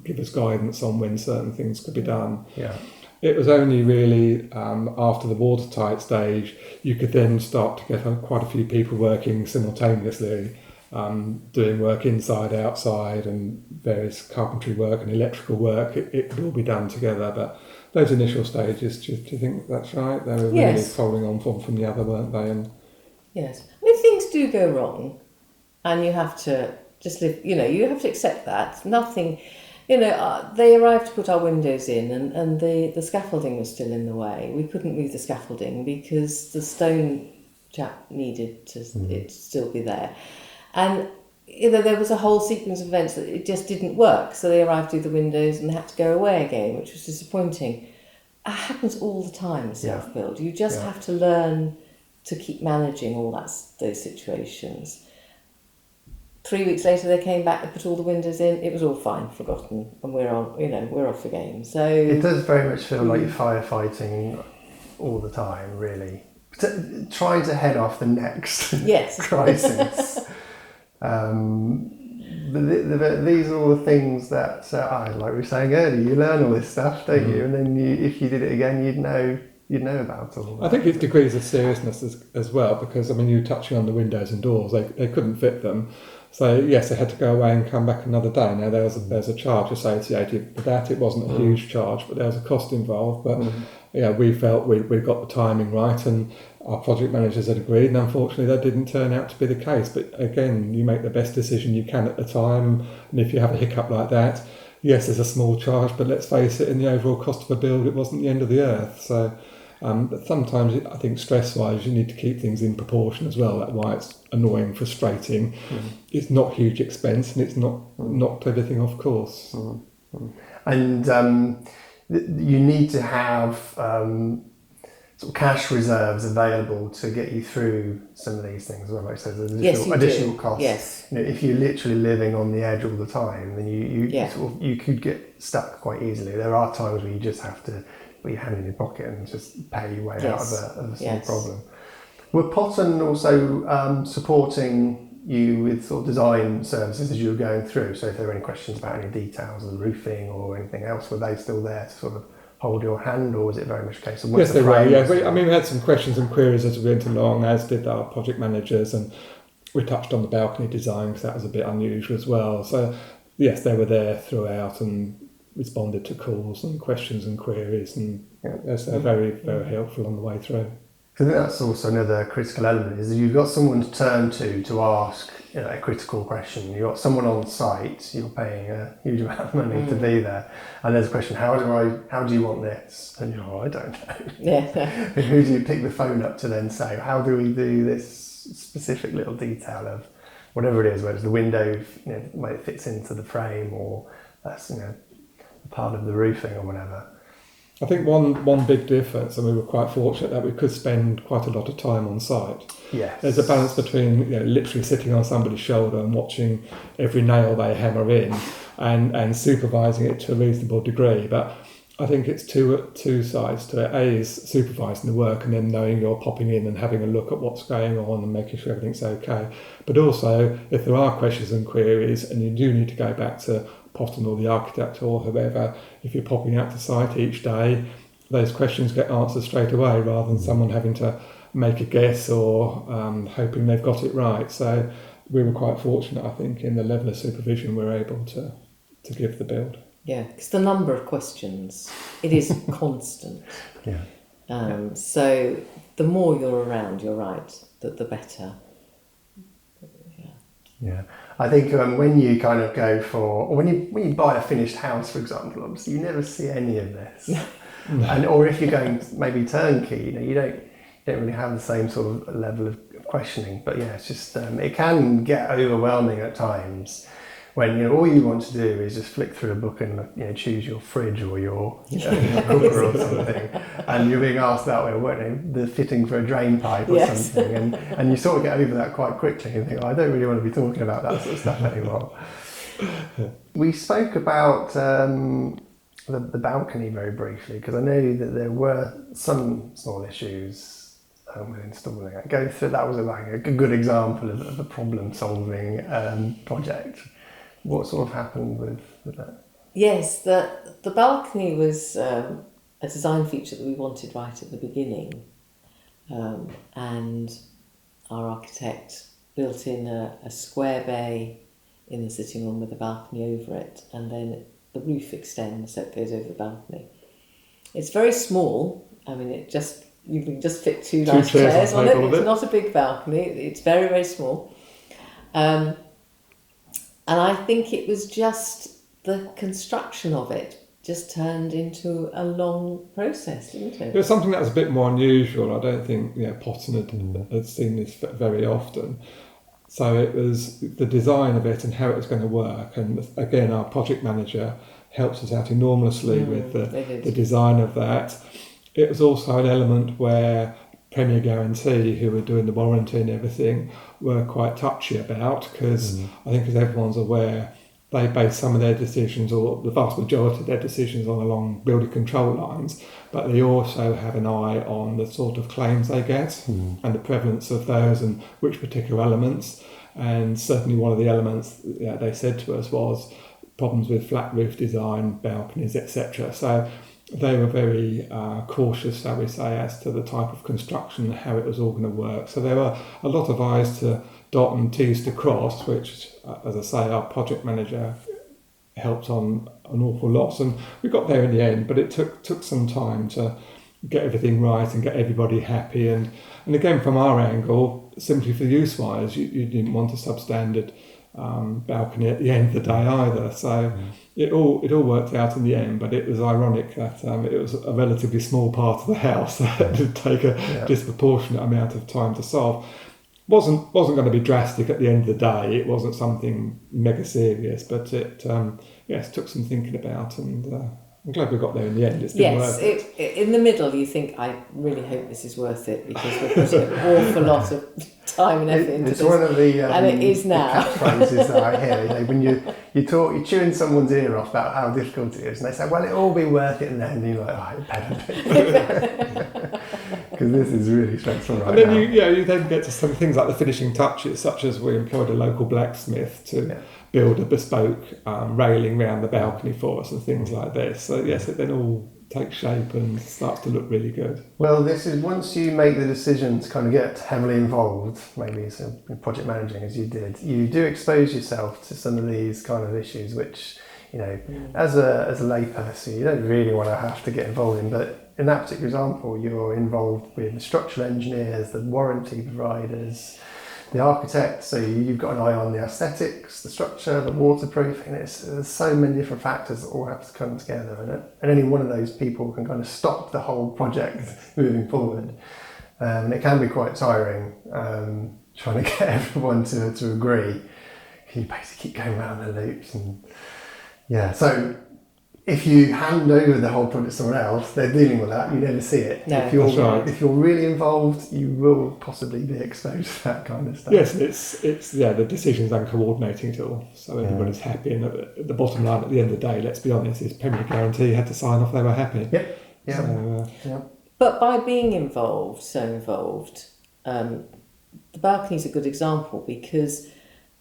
give us guidance on when certain things could be done. Yeah. It was only really after the watertight stage you could then start to get quite a few people working simultaneously, doing work inside, outside, and various carpentry work and electrical work. It could all be done together, but those initial stages, do you think that's right? They were really following on from the other, weren't they? And yes. I mean, things do go wrong, and you have to just live, you have to accept that. Nothing... they arrived to put our windows in, and the scaffolding was still in the way. We couldn't move the scaffolding because the stone chap needed it to still be there. And, there was a whole sequence of events that it just didn't work. So they arrived to do the windows and they had to go away again, which was disappointing. It happens all the time with self-build. You just have to learn to keep managing all those situations. 3 weeks later, they came back, they put all the windows in, it was all fine, forgotten, and we're off again. So it does very much feel like you're firefighting all the time, really. Trying to head off the next crisis. But these are all the things that, like we were saying earlier, you learn all this stuff, don't you? And then if you did it again, you'd know about all that. I think it's degrees of seriousness as well, because you were touching on the windows and doors, they couldn't fit them. So yes, they had to go away and come back another day. Now there's a charge associated with that. It wasn't a huge charge, but there was a cost involved. But we felt we got the timing right, and our project managers had agreed. And unfortunately, that didn't turn out to be the case. But again, you make the best decision you can at the time. And if you have a hiccup like that, yes, there's a small charge, but let's face it, in the overall cost of a build, it wasn't the end of the earth. So. But sometimes I think stress-wise you need to keep things in proportion as well. That's why it's annoying, frustrating. It's not huge expense, and it's not knocked everything off course. And you need to have sort of cash reserves available to get you through some of these things. Well, like I said, there's additional costs. Yes. If you're literally living on the edge all the time, then you could get stuck quite easily. There are times where you just have to put your hand in your pocket and just pay your way out of a small problem. Were Potton also supporting you with sort of design services as you were going through? So if there were any questions about any details of the roofing or anything else, were they still there to sort of hold your hand, or was it very much a case of yes, they were. Yeah, we had some questions and queries as we went along, as did our project managers, and we touched on the balcony design because that was a bit unusual as well. So yes, they were there throughout and responded to calls and questions and queries, and they're very, very helpful on the way through. I think that's also another critical element, is that you've got someone to turn to ask a critical question. You've got someone on site, you're paying a huge amount of money to be there, and there's a question, how do you want this? And I don't know. Yeah. Who do you pick the phone up to then say, how do we do this specific little detail of whatever it is, whether it's the window, the way it fits into the frame, or that's part of the roofing or whatever. I think one big difference, and we were quite fortunate that we could spend quite a lot of time on site. Yes. There's a balance between literally sitting on somebody's shoulder and watching every nail they hammer in, and supervising it to a reasonable degree. But I think it's two sides to it. A is supervising the work and then knowing you're popping in and having a look at what's going on and making sure everything's okay. But also, if there are questions and queries and you do need to go back to Potton or the architect or whoever, if you're popping out to site each day, those questions get answered straight away rather than someone having to make a guess or hoping they've got it right. So we were quite fortunate, I think, in the level of supervision we're able to give the build. Yeah, because the number of questions, it is constant. Yeah. So the more you're around, you're right, that the better. Yeah, I think when you kind of go for, or when you buy a finished house, for example, obviously you never see any of this, and or if you're going maybe turnkey, you don't really have the same sort of level of questioning. But yeah, it's just it can get overwhelming at times when all you want to do is just flick through a book and choose your fridge or your cooker or something, and you're being asked that way, the fitting for a drain pipe or something, and you sort of get over that quite quickly and think, I don't really want to be talking about that sort of stuff anymore. We spoke about the balcony very briefly because I know that there were some small issues with installing it. Go through that was a good example of a problem-solving project. What sort of happened with that? Yes, the balcony was a design feature that we wanted right at the beginning, and our architect built in a square bay in the sitting room with a balcony over it, and then the roof extends so it goes over the balcony. It's very small. I mean, you can just fit two nice chairs on it. It's not a big balcony. It's very, very small. And I think it was just the construction of it just turned into a long process, didn't it? It was something that was a bit more unusual. I don't think Potton had seen this very often. So it was the design of it and how it was going to work. And again, our project manager helps us out enormously with the design of that. It was also an element where Premier Guarantee, who were doing the warranty and everything, were quite touchy about because I think, as everyone's aware, they base some of their decisions, or the vast majority of their decisions, along building control lines, but they also have an eye on the sort of claims they get and the prevalence of those and which particular elements. And certainly one of the elements they said to us was problems with flat roof design, balconies, etc. So they were very cautious, shall we say, as to the type of construction and how it was all going to work. So there were a lot of I's to dot and T's to cross, which, as I say, our project manager helped on an awful lot. And we got there in the end, but it took some time to get everything right and get everybody happy. And again, from our angle, simply for use-wise, you didn't want a substandard balcony at the end of the day either. So it all worked out in the end, but it was ironic that it was a relatively small part of the house that did take a disproportionate amount of time to solve. Wasn't going to be drastic at the end of the day. It wasn't something mega serious, but it took some thinking about, and I'm glad we got there in the end. It's been worth it. In the middle, you think, I really hope this is worth it because we're putting an awful lot of time and effort into this. It's one of the and it is now. catchphrases that I hear. When you're chewing someone's ear off about how difficult it is, and they say, "Well, it'll all be worth it," and then you're like, "Oh, it better be," because this is really stressful right now. And then you then get to some things like the finishing touches, such as we employed a local blacksmith to build a bespoke railing round the balcony for us and things like this. So yes, it then all takes shape and starts to look really good. Well, this is once you make the decision to kind of get heavily involved, maybe in project managing as you did, you do expose yourself to some of these kind of issues, which as a layperson, you don't really want to have to get involved in. But in that particular example, you're involved with the structural engineers, the warranty providers, the architect, so you've got an eye on the aesthetics, the structure, the waterproofing. There's so many different factors that all have to come together, and any one of those people can kind of stop the whole project moving forward. And it can be quite tiring trying to get everyone to agree. You basically keep going around the loops, and so if you hand over the whole project to someone else, they're dealing with that. You never see it. No, that's right. If you're really involved, you will possibly be exposed to that kind of stuff. Yes, it's the decisions and coordinating it all, so everybody's happy. And at the bottom line, at the end of the day, let's be honest, is Premier Guarantee had to sign off; they were happy. Yep. Yeah. So, But by being so involved, the balcony's a good example because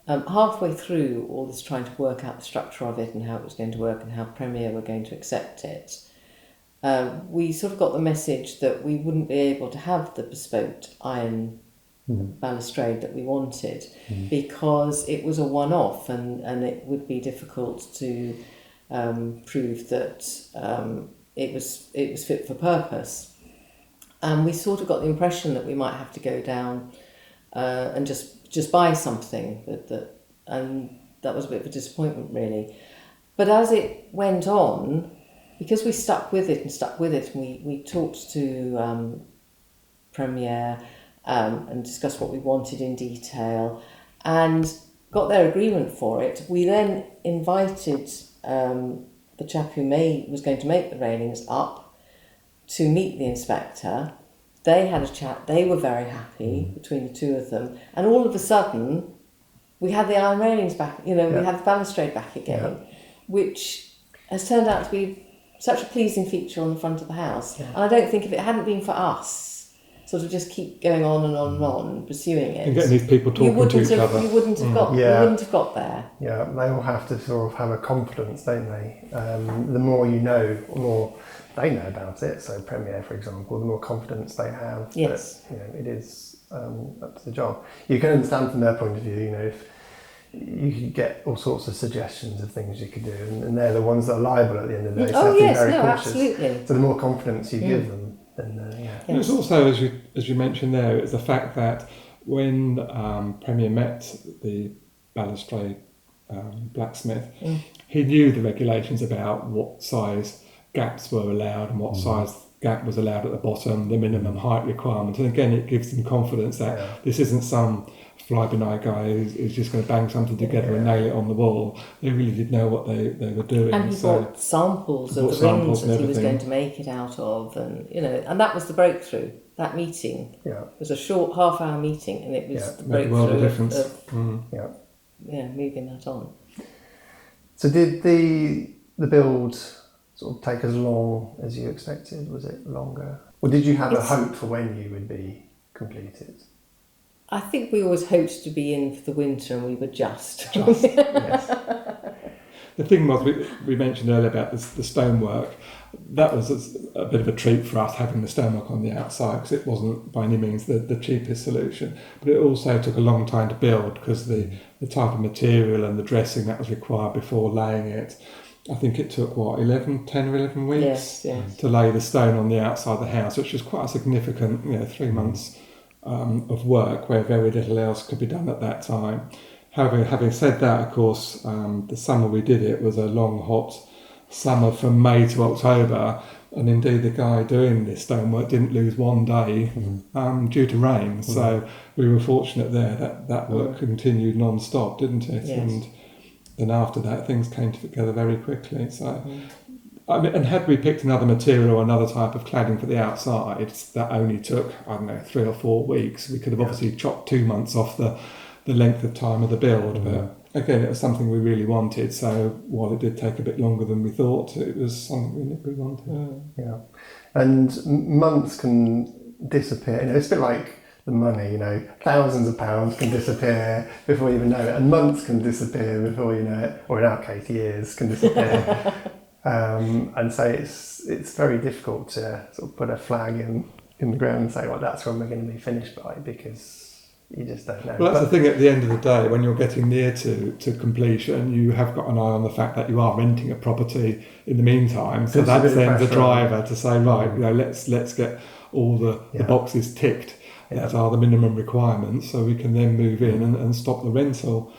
halfway through all this trying to work out the structure of it and how it was going to work and how Premier were going to accept it, we sort of got the message that we wouldn't be able to have the bespoke iron balustrade that we wanted because it was a one-off and it would be difficult to prove that it was fit for purpose. And we sort of got the impression that we might have to go down and just buy something, and that was a bit of a disappointment really. But as it went on, because we stuck with it, and we talked to Premier and discussed what we wanted in detail and got their agreement for it, we then invited the chap who was going to make the railings up to meet the inspector. They had a chat, they were very happy between the two of them, and all of a sudden we had the iron railings back, we had the balustrade back again, which has turned out to be such a pleasing feature on the front of the house. And I don't think if it hadn't been for us sort of just keep going on and on and on, pursuing it, and getting these people talking to each other, you wouldn't have got there. Yeah, they all have to sort of have a confidence, don't they? The more you know, the more they know about it. So Premier, for example, the more confidence they have that it is up to the job. You can understand from their point of view, if you could get all sorts of suggestions of things you could do, and they're the ones that are liable at the end of the day. So very cautious. Absolutely. So the more confidence you give them, then And it's also, as you mentioned there, it's the fact that when Premier met the balustrade blacksmith, he knew the regulations about what size gaps were allowed and what size gap was allowed at the bottom, the minimum height requirement. And again, it gives them confidence that this isn't some fly-by-night guy who's just going to bang something together and nail it on the wall. They really did know what they were doing. And he bought samples of the rings that he was going to make it out of, and that was the breakthrough. That meeting was a short half-hour meeting, and it was the breakthrough world of difference. of moving that on. So did the build sort of take as long as you expected? Was it longer? Or did you have a hope for when you would be completed? I think we always hoped to be in for the winter, and we were just. Yes. The thing was, we mentioned earlier about the stonework. That was a bit of a treat for us, having the stonework on the outside, because it wasn't by any means the cheapest solution. But it also took a long time to build because the type of material and the dressing that was required before laying it. I think it took 10 or 11 weeks to lay the stone on the outside of the house, which was quite a significant 3 months of work where very little else could be done at that time. However, having said that, of course, the summer we did it was a long, hot summer from May to October, and indeed the guy doing this stonework didn't lose one day due to rain. So we were fortunate there that work continued non-stop, didn't it? Yes. And then after that, things came together very quickly. So, I mean, and had we picked another material or another type of cladding for the outside, that only took 3 or 4 weeks. We could have obviously chopped 2 months off the length of time of the build, but again, it was something we really wanted. So while it did take a bit longer than we thought, it was something we wanted. Yeah, and months can disappear. It's a bit like the money. Thousands of pounds can disappear before you even know it, and months can disappear before you know it, or in our case, years can disappear. And so it's very difficult to sort of put a flag in the ground and say, well, that's when we're going to be finished by, because you just don't know. Well, that's the thing. At the end of the day, when you're getting near to completion, you have got an eye on the fact that you are renting a property in the meantime. So that's then the driver to say, right, let's get all the boxes ticked. Yeah. That are the minimum requirements, so we can then move in and stop the rental.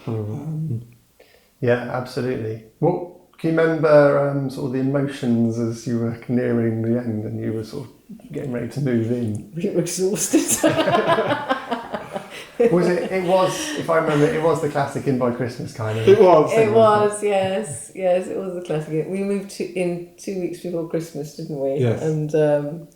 Yeah, absolutely. Well, can you remember sort of the emotions as you were nearing the end and you were sort of getting ready to move in? We were exhausted. Was it? It was, if I remember, it was the classic in by Christmas kind of. It was. It was, yes, it was the classic. We moved in 2 weeks before Christmas, didn't we? Yes. And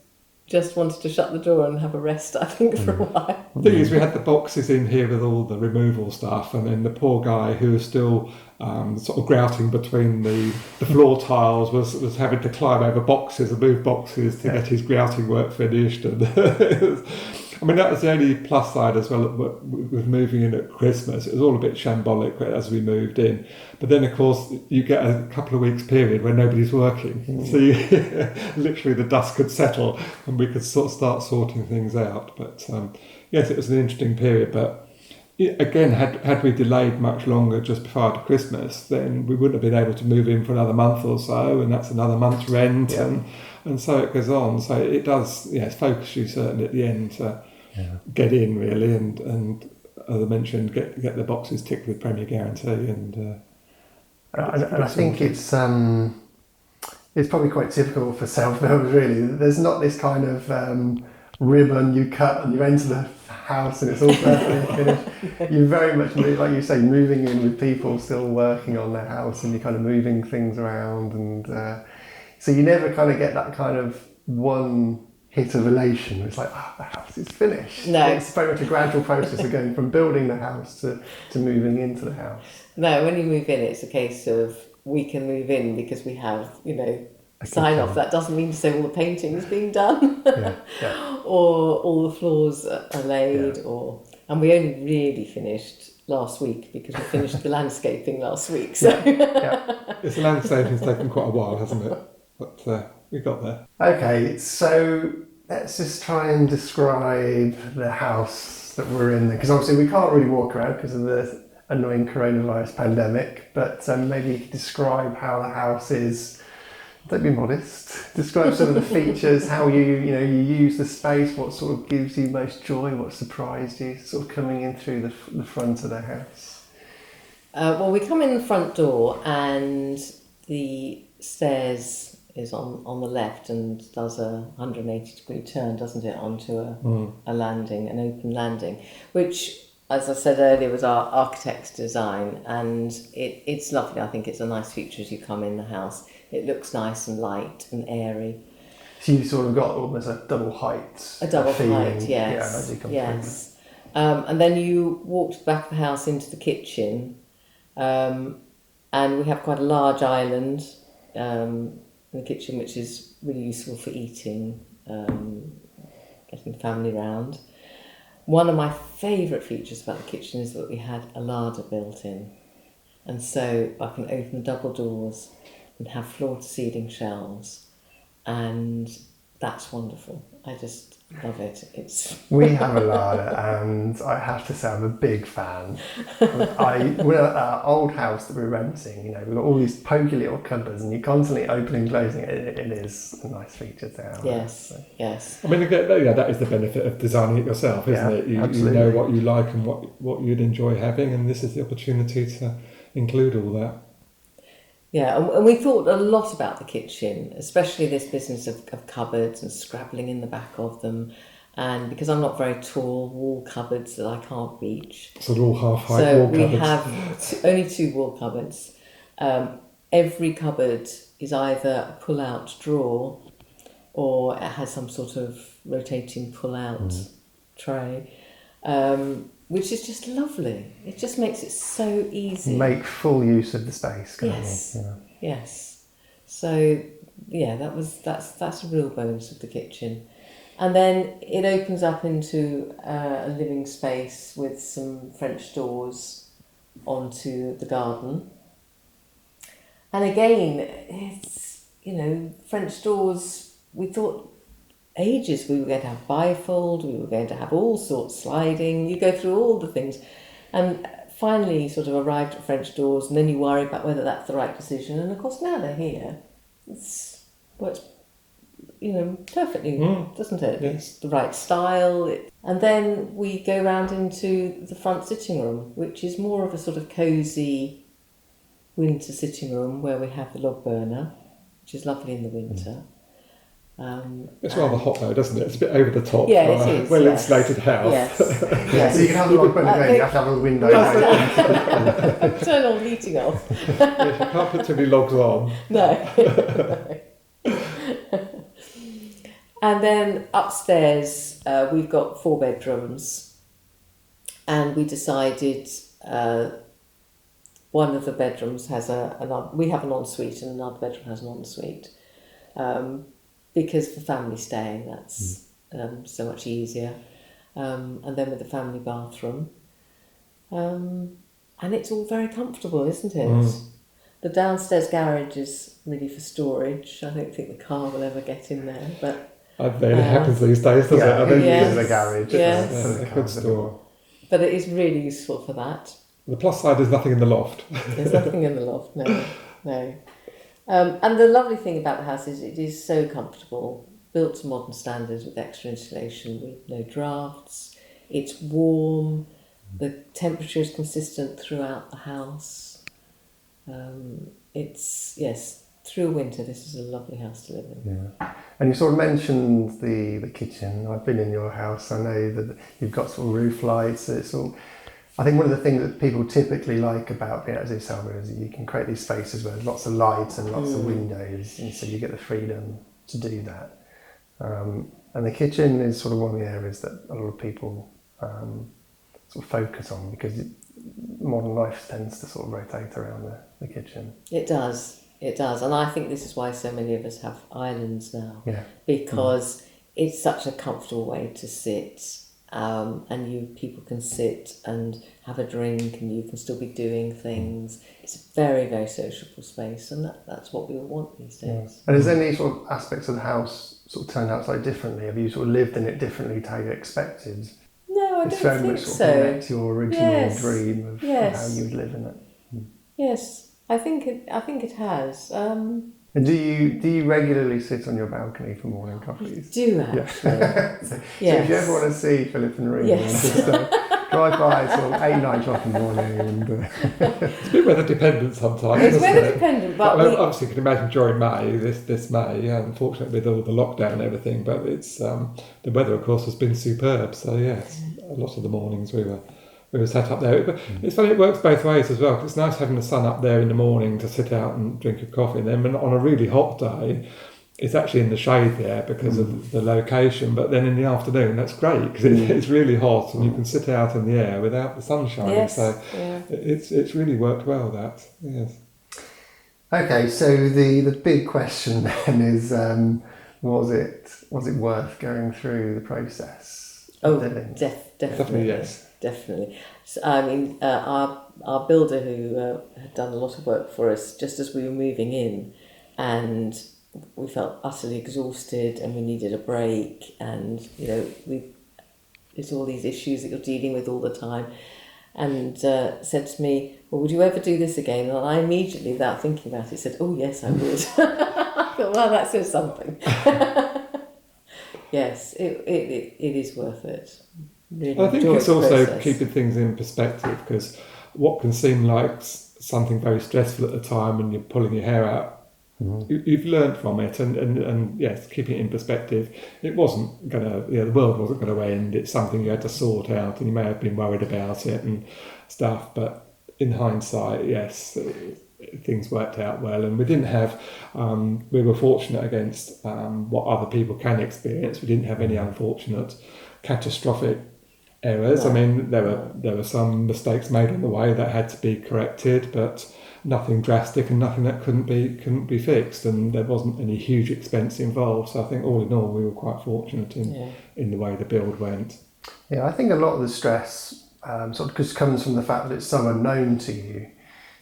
just wanted to shut the door and have a rest, I think, for a while. The thing is, we had the boxes in here with all the removal stuff, and then the poor guy who was still sort of grouting between the floor tiles was having to climb over boxes and move boxes to get his grouting work finished. And I mean, that was the only plus side as well with moving in at Christmas. It was all a bit shambolic as we moved in. But then, of course, you get a couple of weeks period where nobody's working. So literally the dust could settle and we could sort of start sorting things out. But yes, it was an interesting period. But again, had we delayed much longer just prior to Christmas, then we wouldn't have been able to move in for another month or so. And that's another month's rent. Yeah. And so it goes on. So it does, focus you certainly at the end to get in really, and as I mentioned, get the boxes ticked with Premier Guarantee, and I think it's probably quite typical for self-builders really. There's not this kind of ribbon you cut and you enter the house and it's all perfectly finished. You very much, like you say, moving in with people still working on their house, and you're kind of moving things around, and so you never kind of get that kind of one hit of elation. It's like, the house is finished. No. It's very much a gradual process of going from building the house to moving into the house. No, when you move in, it's a case of we can move in because we have, a sign off. That doesn't mean to say all the painting is being done or all the floors are laid, and we only really finished last week because we finished the landscaping last week. So It's the landscaping's taken quite a while, hasn't it? But we got there. Okay, so let's just try and describe the house that we're in, because obviously we can't really walk around because of the annoying coronavirus pandemic, but maybe you could describe how the house is. Don't be modest. Describe some of the features, how you use the space, what sort of gives you most joy, what surprised you, sort of coming in through the front of the house. Well, we come in the front door and the stairs is on the left and does a 180-degree turn, doesn't it, onto a landing, an open landing, which, as I said earlier, was our architect's design, and it's lovely. I think it's a nice feature as you come in the house. It looks nice and light and airy. So you've sort of got almost a double height. A double feeling, height, yes. as you come yes. And then you walk to the back of the house into the kitchen, and we have quite a large island in the kitchen, which is really useful for eating, getting the family round. One of my favourite features about the kitchen is that we had a larder built in, and so I can open the double doors and have floor-to-ceiling shelves, and that's wonderful. I just love it. We have a larder, and I have to say I'm a big fan. We're at our old house that we're renting. We've got all these pokey little cupboards, and you're constantly opening and closing it. It is a nice feature there. Yes, yes. I mean, again, that is the benefit of designing it yourself, isn't it? You know what you like and what you'd enjoy having, and this is the opportunity to include all that. Yeah, and we thought a lot about the kitchen, especially this business of cupboards and scrabbling in the back of them. And because I'm not very tall, wall cupboards that I can't reach. So they're all half-height so wall cupboards. We have only 2 wall cupboards. Every cupboard is either a pull-out drawer or it has some sort of rotating pull-out tray. Which is just lovely. It just makes it so easy. Make full use of the space, can't you? Yes. So that's a real bonus of the kitchen. And then it opens up into a living space with some French doors onto the garden. And again, it's, French doors, we thought ages we were going to have bifold, we were going to have all sorts sliding, you go through all the things. And finally you sort of arrived at French doors, and then you worry about whether that's the right decision. And of course now they're here. It works, perfectly, doesn't it? Yes. It's the right style. And then we go round into the front sitting room, which is more of a sort of cosy winter sitting room where we have the log burner, which is lovely in the winter. It's rather hot though, doesn't it? It's a bit over the top Yeah, for it a is, well-insulated house. Yes. So you can have the log burning again, you have to have a window open. Turn all the heating off. Yes, you can't put too many logs on. No. And then upstairs, we've got 4 bedrooms, and we decided one of the bedrooms has we have an ensuite, and another bedroom has an ensuite, because for family staying, that's so much easier. And then with the family bathroom, and it's all very comfortable, isn't it? The downstairs garage is really for storage. I don't think the car will ever get in there, but It barely happens these days, does it? I think yes, it's a garage. yes. For the a good cars. store. But it is really useful for that. The plus side is nothing in the loft. There's nothing in the loft, no. And the lovely thing about the house is it is so comfortable, built to modern standards with extra insulation, with no drafts. It's warm. The temperature is consistent throughout the house. Through winter, this is a lovely house to live in. Yeah. And you sort of mentioned the kitchen. I've been in your house. I know that you've got sort of roof lights. It's all. I think one of the things that people typically like about being at this house is that you can create these spaces where there's lots of lights and lots of windows, and so you get the freedom to do that. And the kitchen is sort of one of the areas that a lot of people sort of focus on, because modern life tends to sort of rotate around the kitchen. It does, and I think this is why so many of us have islands now, because it's such a comfortable way to sit, and people can sit and have a drink, and you can still be doing things. It's a very, very sociable space, and that's what we all want these days. And is there any sort of aspects of the house sort of turned out slightly differently? Have you sort of lived in it differently to how you expected? No, I It's don't very think much sort so. of connect your original dream of how you would live in it. Yes, I think it has. And do you regularly sit on your balcony for morning coffees? Do actually. So if you ever want to see Philip and Nerina, just drive by sort of 8-9 o'clock in the morning. And, It's a bit weather dependent sometimes. It's isn't weather it? dependent, but obviously you can imagine during May, this May, unfortunately with all the lockdown and everything, but it's the weather of course has been superb. So yes, a lot of the mornings we were sat up there. But it's funny, it works both ways as well, 'cause it's nice having the sun up there in the morning to sit out and drink a coffee, and then on a really hot day it's actually in the shade there because of the location, but then in the afternoon that's great because it's really hot and you can sit out in the air without the sun shining. It's really worked well, that. Yes. Okay, so the big question then is, was it worth going through the process? Oh, Living? definitely, yes. Definitely. So, I mean, our builder who had done a lot of work for us just as we were moving in, and we felt utterly exhausted and we needed a break, and there's all these issues that you're dealing with all the time, and said to me, well, would you ever do this again? And I immediately, without thinking about it, said, oh yes, I would. I thought, well, that says something. Yes, it is worth it. Really, I think it's also process. keeping things in perspective, because what can seem like something very stressful at the time when you're pulling your hair out, you've learned from it, and yes, keeping it in perspective, it wasn't gonna, the world wasn't going to end. It's something you had to sort out, and you may have been worried about it and stuff, but in hindsight, yes, things worked out well, and we didn't have. We were fortunate against what other people can experience. We didn't have any unfortunate, catastrophic errors. No. I mean, there were some mistakes made on the way that had to be corrected, but nothing drastic and nothing that couldn't be fixed, and there wasn't any huge expense involved. So I think all in all, we were quite fortunate in the way the build went. Yeah, I think a lot of the stress sort of just comes from the fact that it's so unknown to you,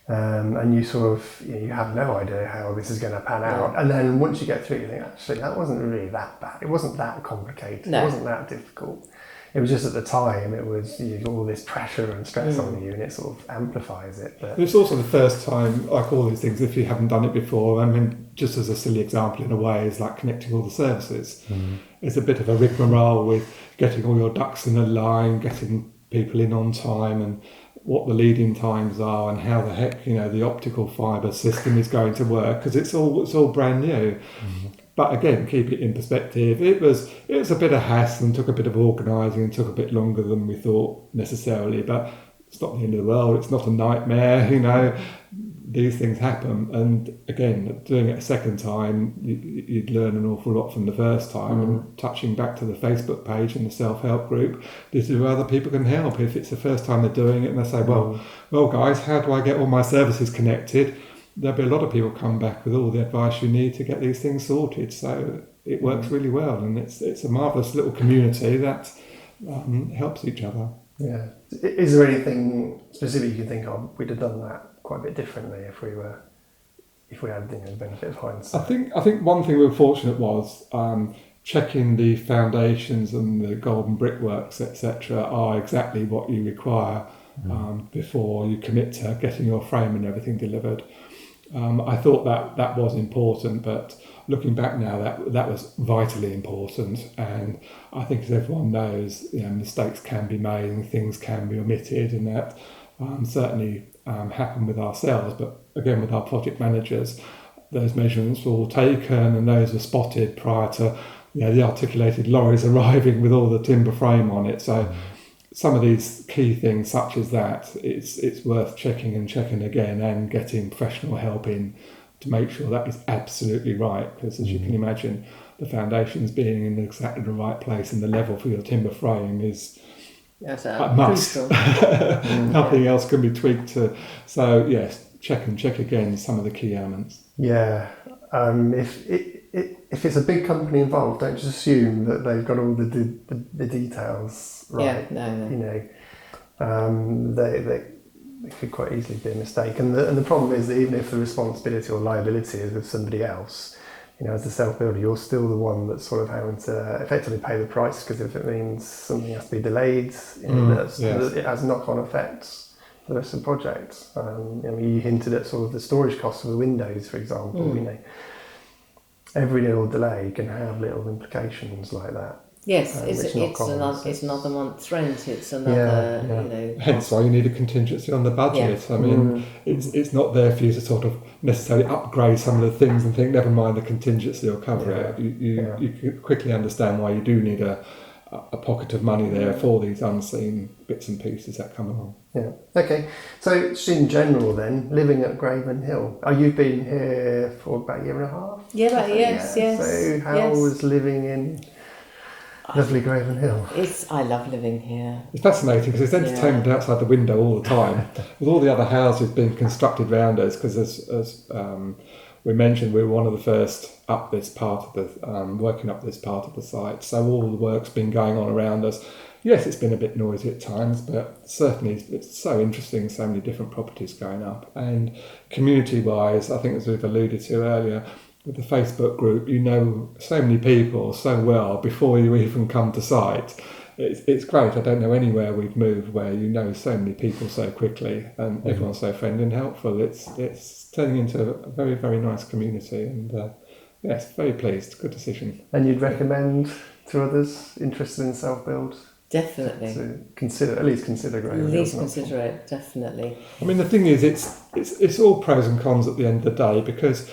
and you sort of you have no idea how this is going to pan out. And then once you get through it, you think, actually, that wasn't really that bad. It wasn't that complicated. No. It wasn't that difficult. It was just at the time, it was all this pressure and stress on you, and it sort of amplifies it. But it's also the first time, like all these things, if you haven't done it before, I mean, just as a silly example in a way, is like connecting all the services. It's a bit of a rigmarole with getting all your ducks in a line, getting people in on time, and what the lead-in times are, and how the heck the optical fibre system is going to work, because it's all brand new. But again, keep it in perspective. It was a bit of hassle and took a bit of organising and took a bit longer than we thought necessarily. But it's not the end of the world. It's not a nightmare. These things happen. And again, doing it a second time, you'd learn an awful lot from the first time. And touching back to the Facebook page and the self-help group, this is where other people can help. If it's the first time they're doing it and they say, well guys, how do I get all my services connected? There'll be a lot of people come back with all the advice you need to get these things sorted. So it works really well, and it's a marvellous little community that helps each other. Yeah. Is there anything specific you can think of? We'd have done that quite a bit differently if we had the benefit of hindsight. I think one thing we were fortunate was checking the foundations and the golden brickworks, etc., are exactly what you require before you commit to getting your frame and everything delivered. I thought that was important, but looking back now, that was vitally important. And I think, as everyone knows, mistakes can be made and things can be omitted, and that certainly happened with ourselves. But again, with our project managers, those measurements were all taken and those were spotted prior to the articulated lorries arriving with all the timber frame on it. So some of these key things, such as that, it's worth checking again and getting professional help in to make sure that is absolutely right. Because as you can imagine, the foundations being in exactly the right place and the level for your timber frame is a must. Nothing else can be tweaked to. So yes, check again some of the key elements. Yeah. If it's a big company involved, don't just assume that they've got all the details right. Yeah, no. They could quite easily be a mistake. And the problem is that even if the responsibility or liability is with somebody else, as the self-builder, you're still the one that's sort of having to effectively pay the price, because if it means something has to be delayed, it has knock-on effects for the rest of the project. You hinted at sort of the storage costs of the windows, for example. Every little delay can have little implications like that. Yes, it's another month's rent. It's another, Hence why you need a contingency on the budget. Yeah. I mean, it's not there for you to sort of necessarily upgrade some of the things and think, never mind the contingency or cover it. You quickly understand why you do need a pocket of money there for these unseen bits and pieces that come along. Yeah. Okay. So just in general then, living at Graven Hill. You've been here for about a year and a half? Yeah, yes. So how was living in lovely Graven Hill? I love living here. It's fascinating because there's entertainment outside the window all the time, with all the other houses being constructed around us. Because as we mentioned, we were one of the first up this part of the working up this part of the site, so all the work's been going on around us. Yes, it's been a bit noisy at times, but certainly it's so interesting, so many different properties going up. And community-wise, I think as we've alluded to earlier, with the Facebook group, so many people so well before you even come to site. It's great. I don't know anywhere we've moved where so many people so quickly and everyone's so friendly and helpful. It's turning into a very, very nice community, and yes, very pleased. Good decision. And you'd recommend to others interested in self-build? Definitely. To at least consider Graven Hill. At least consider it, definitely. I mean, the thing is, it's all pros and cons at the end of the day, because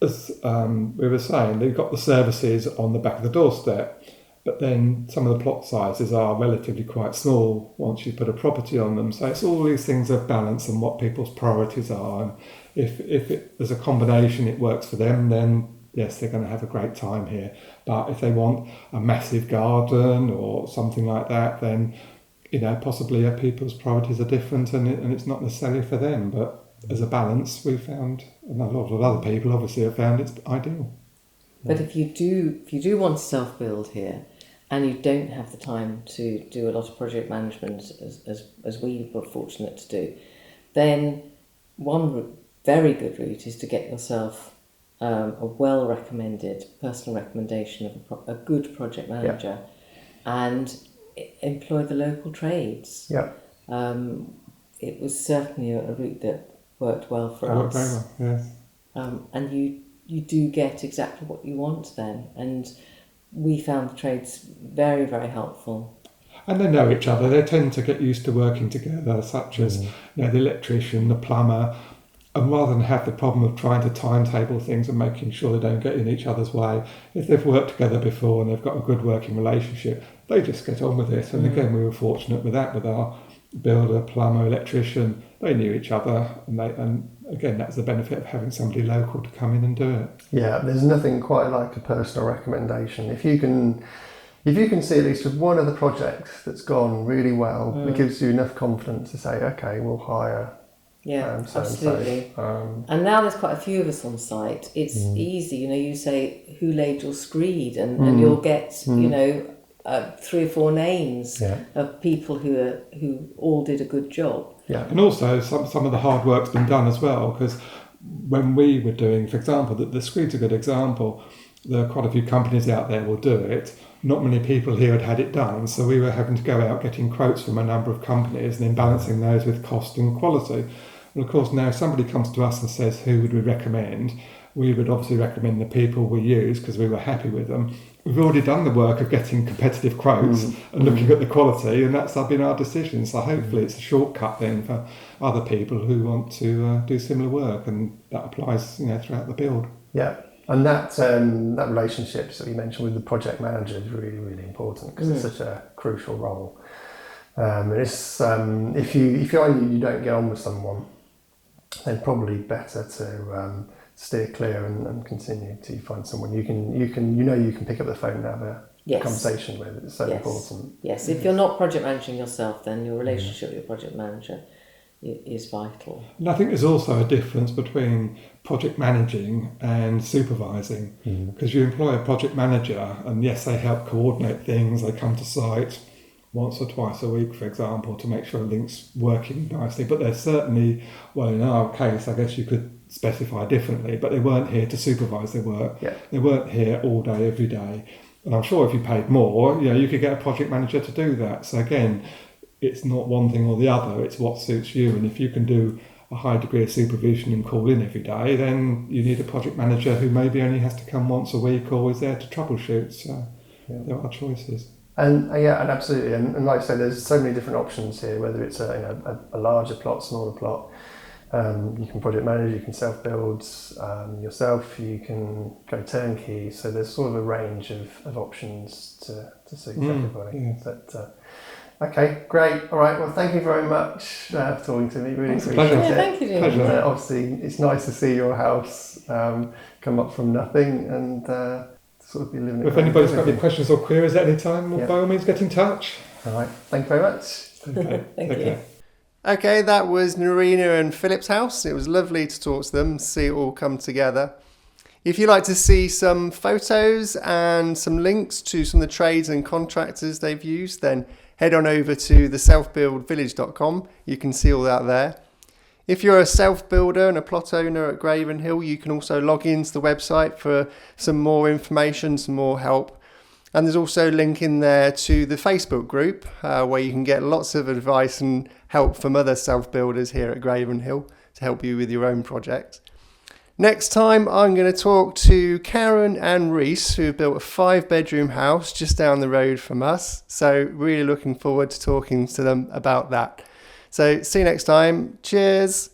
as we were saying, they've got the services on the back of the doorstep, but then some of the plot sizes are relatively quite small once you put a property on them. So it's all these things of balance and what people's priorities are. And if there's a combination, it works for them, then yes, they're going to have a great time here. But if they want a massive garden or something like that, then possibly people's priorities are different, and it's not necessarily for them. But as a balance, we found, and a lot of other people obviously have found, it's ideal. But if you do want to self-build here, and you don't have the time to do a lot of project management as we were fortunate to do, then one very good route is to get yourself a well-recommended personal recommendation of a good project manager, and employ the local trades. Yeah. It was certainly a route that worked well for us. Worked very well, yes. And you do get exactly what you want then. And we found the trades very, very helpful. And they know each other. They tend to get used to working together, such as the electrician, the plumber, And rather than have the problem of trying to timetable things and making sure they don't get in each other's way, if they've worked together before and they've got a good working relationship, they just get on with it. And again, we were fortunate with that, with our builder, plumber, electrician. They knew each other, and again, that's the benefit of having somebody local to come in and do it. Yeah, there's nothing quite like a personal recommendation. If you can see at least with one of the projects that's gone really well, it gives you enough confidence to say, okay, we'll hire. Yeah, So absolutely. and so. And now there's quite a few of us on site. It's easy, you say, who laid your screed? And you'll get, 3 or 4 names of people who all did a good job. Yeah. And also some of the hard work's been done as well, because when we were doing, for example, the screed's a good example. There are quite a few companies out there will do it. Not many people here had it done, so we were having to go out getting quotes from a number of companies and then balancing those with cost and quality. And of course, now if somebody comes to us and says, who would we recommend? We would obviously recommend the people we use because we were happy with them. We've already done the work of getting competitive quotes and looking at the quality, and that's been our decision. So hopefully it's a shortcut then for other people who want to do similar work, and that applies throughout the build. Yeah. And that relationship that you mentioned with the project manager is really, really important because it's such a crucial role. And it's if you find you don't get on with someone, then probably better to steer clear and continue till you find someone you can pick up the phone and have a conversation with. It's so important. Yes, if you're not project managing yourself, then your relationship with your project manager is vital. And I think there's also a difference between project managing and supervising, because you employ a project manager and yes, they help coordinate things, they come to site once or twice a week, for example, to make sure everything's working nicely, but they're certainly, well, in our case, I guess you could specify differently, but they weren't here to supervise their work. Yeah. They weren't here all day, every day. And I'm sure if you paid more, you could get a project manager to do that. So again, it's not one thing or the other, it's what suits you. And if you can do a high degree of supervision and call in every day, then you need a project manager who maybe only has to come once a week or is there to troubleshoot. So there are choices. And and absolutely. And like I say, there's so many different options here, whether it's a larger plot, smaller plot. You can project manage, you can self-build yourself, you can go turnkey. So there's sort of a range of options to suit everybody. Yeah. But, okay, great. All right. Well, thank you very much for talking to me. Really It's a appreciate pleasure. it. Thank you, Dean. Pleasure. Obviously, it's nice to see your house come up from nothing and sort of be living. If anybody's got any questions or queries at any time, Yeah. by all means get in touch. All right. Thank you very much. Okay. Thank Take you. care. Okay, that was Nerina and Philip's house. It was lovely to talk to them, see it all come together. If you'd like to see some photos and some links to some of the trades and contractors they've used, then head on over to theselfbuildvillage.com. You can see all that there. If you're a self-builder and a plot owner at Graven Hill, you can also log into the website for some more information, some more help. And there's also a link in there to the Facebook group where you can get lots of advice and help from other self-builders here at Graven Hill to help you with your own project. Next time, I'm going to talk to Karen and Reese, who have built a 5-bedroom house just down the road from us. So really looking forward to talking to them about that. So see you next time. Cheers.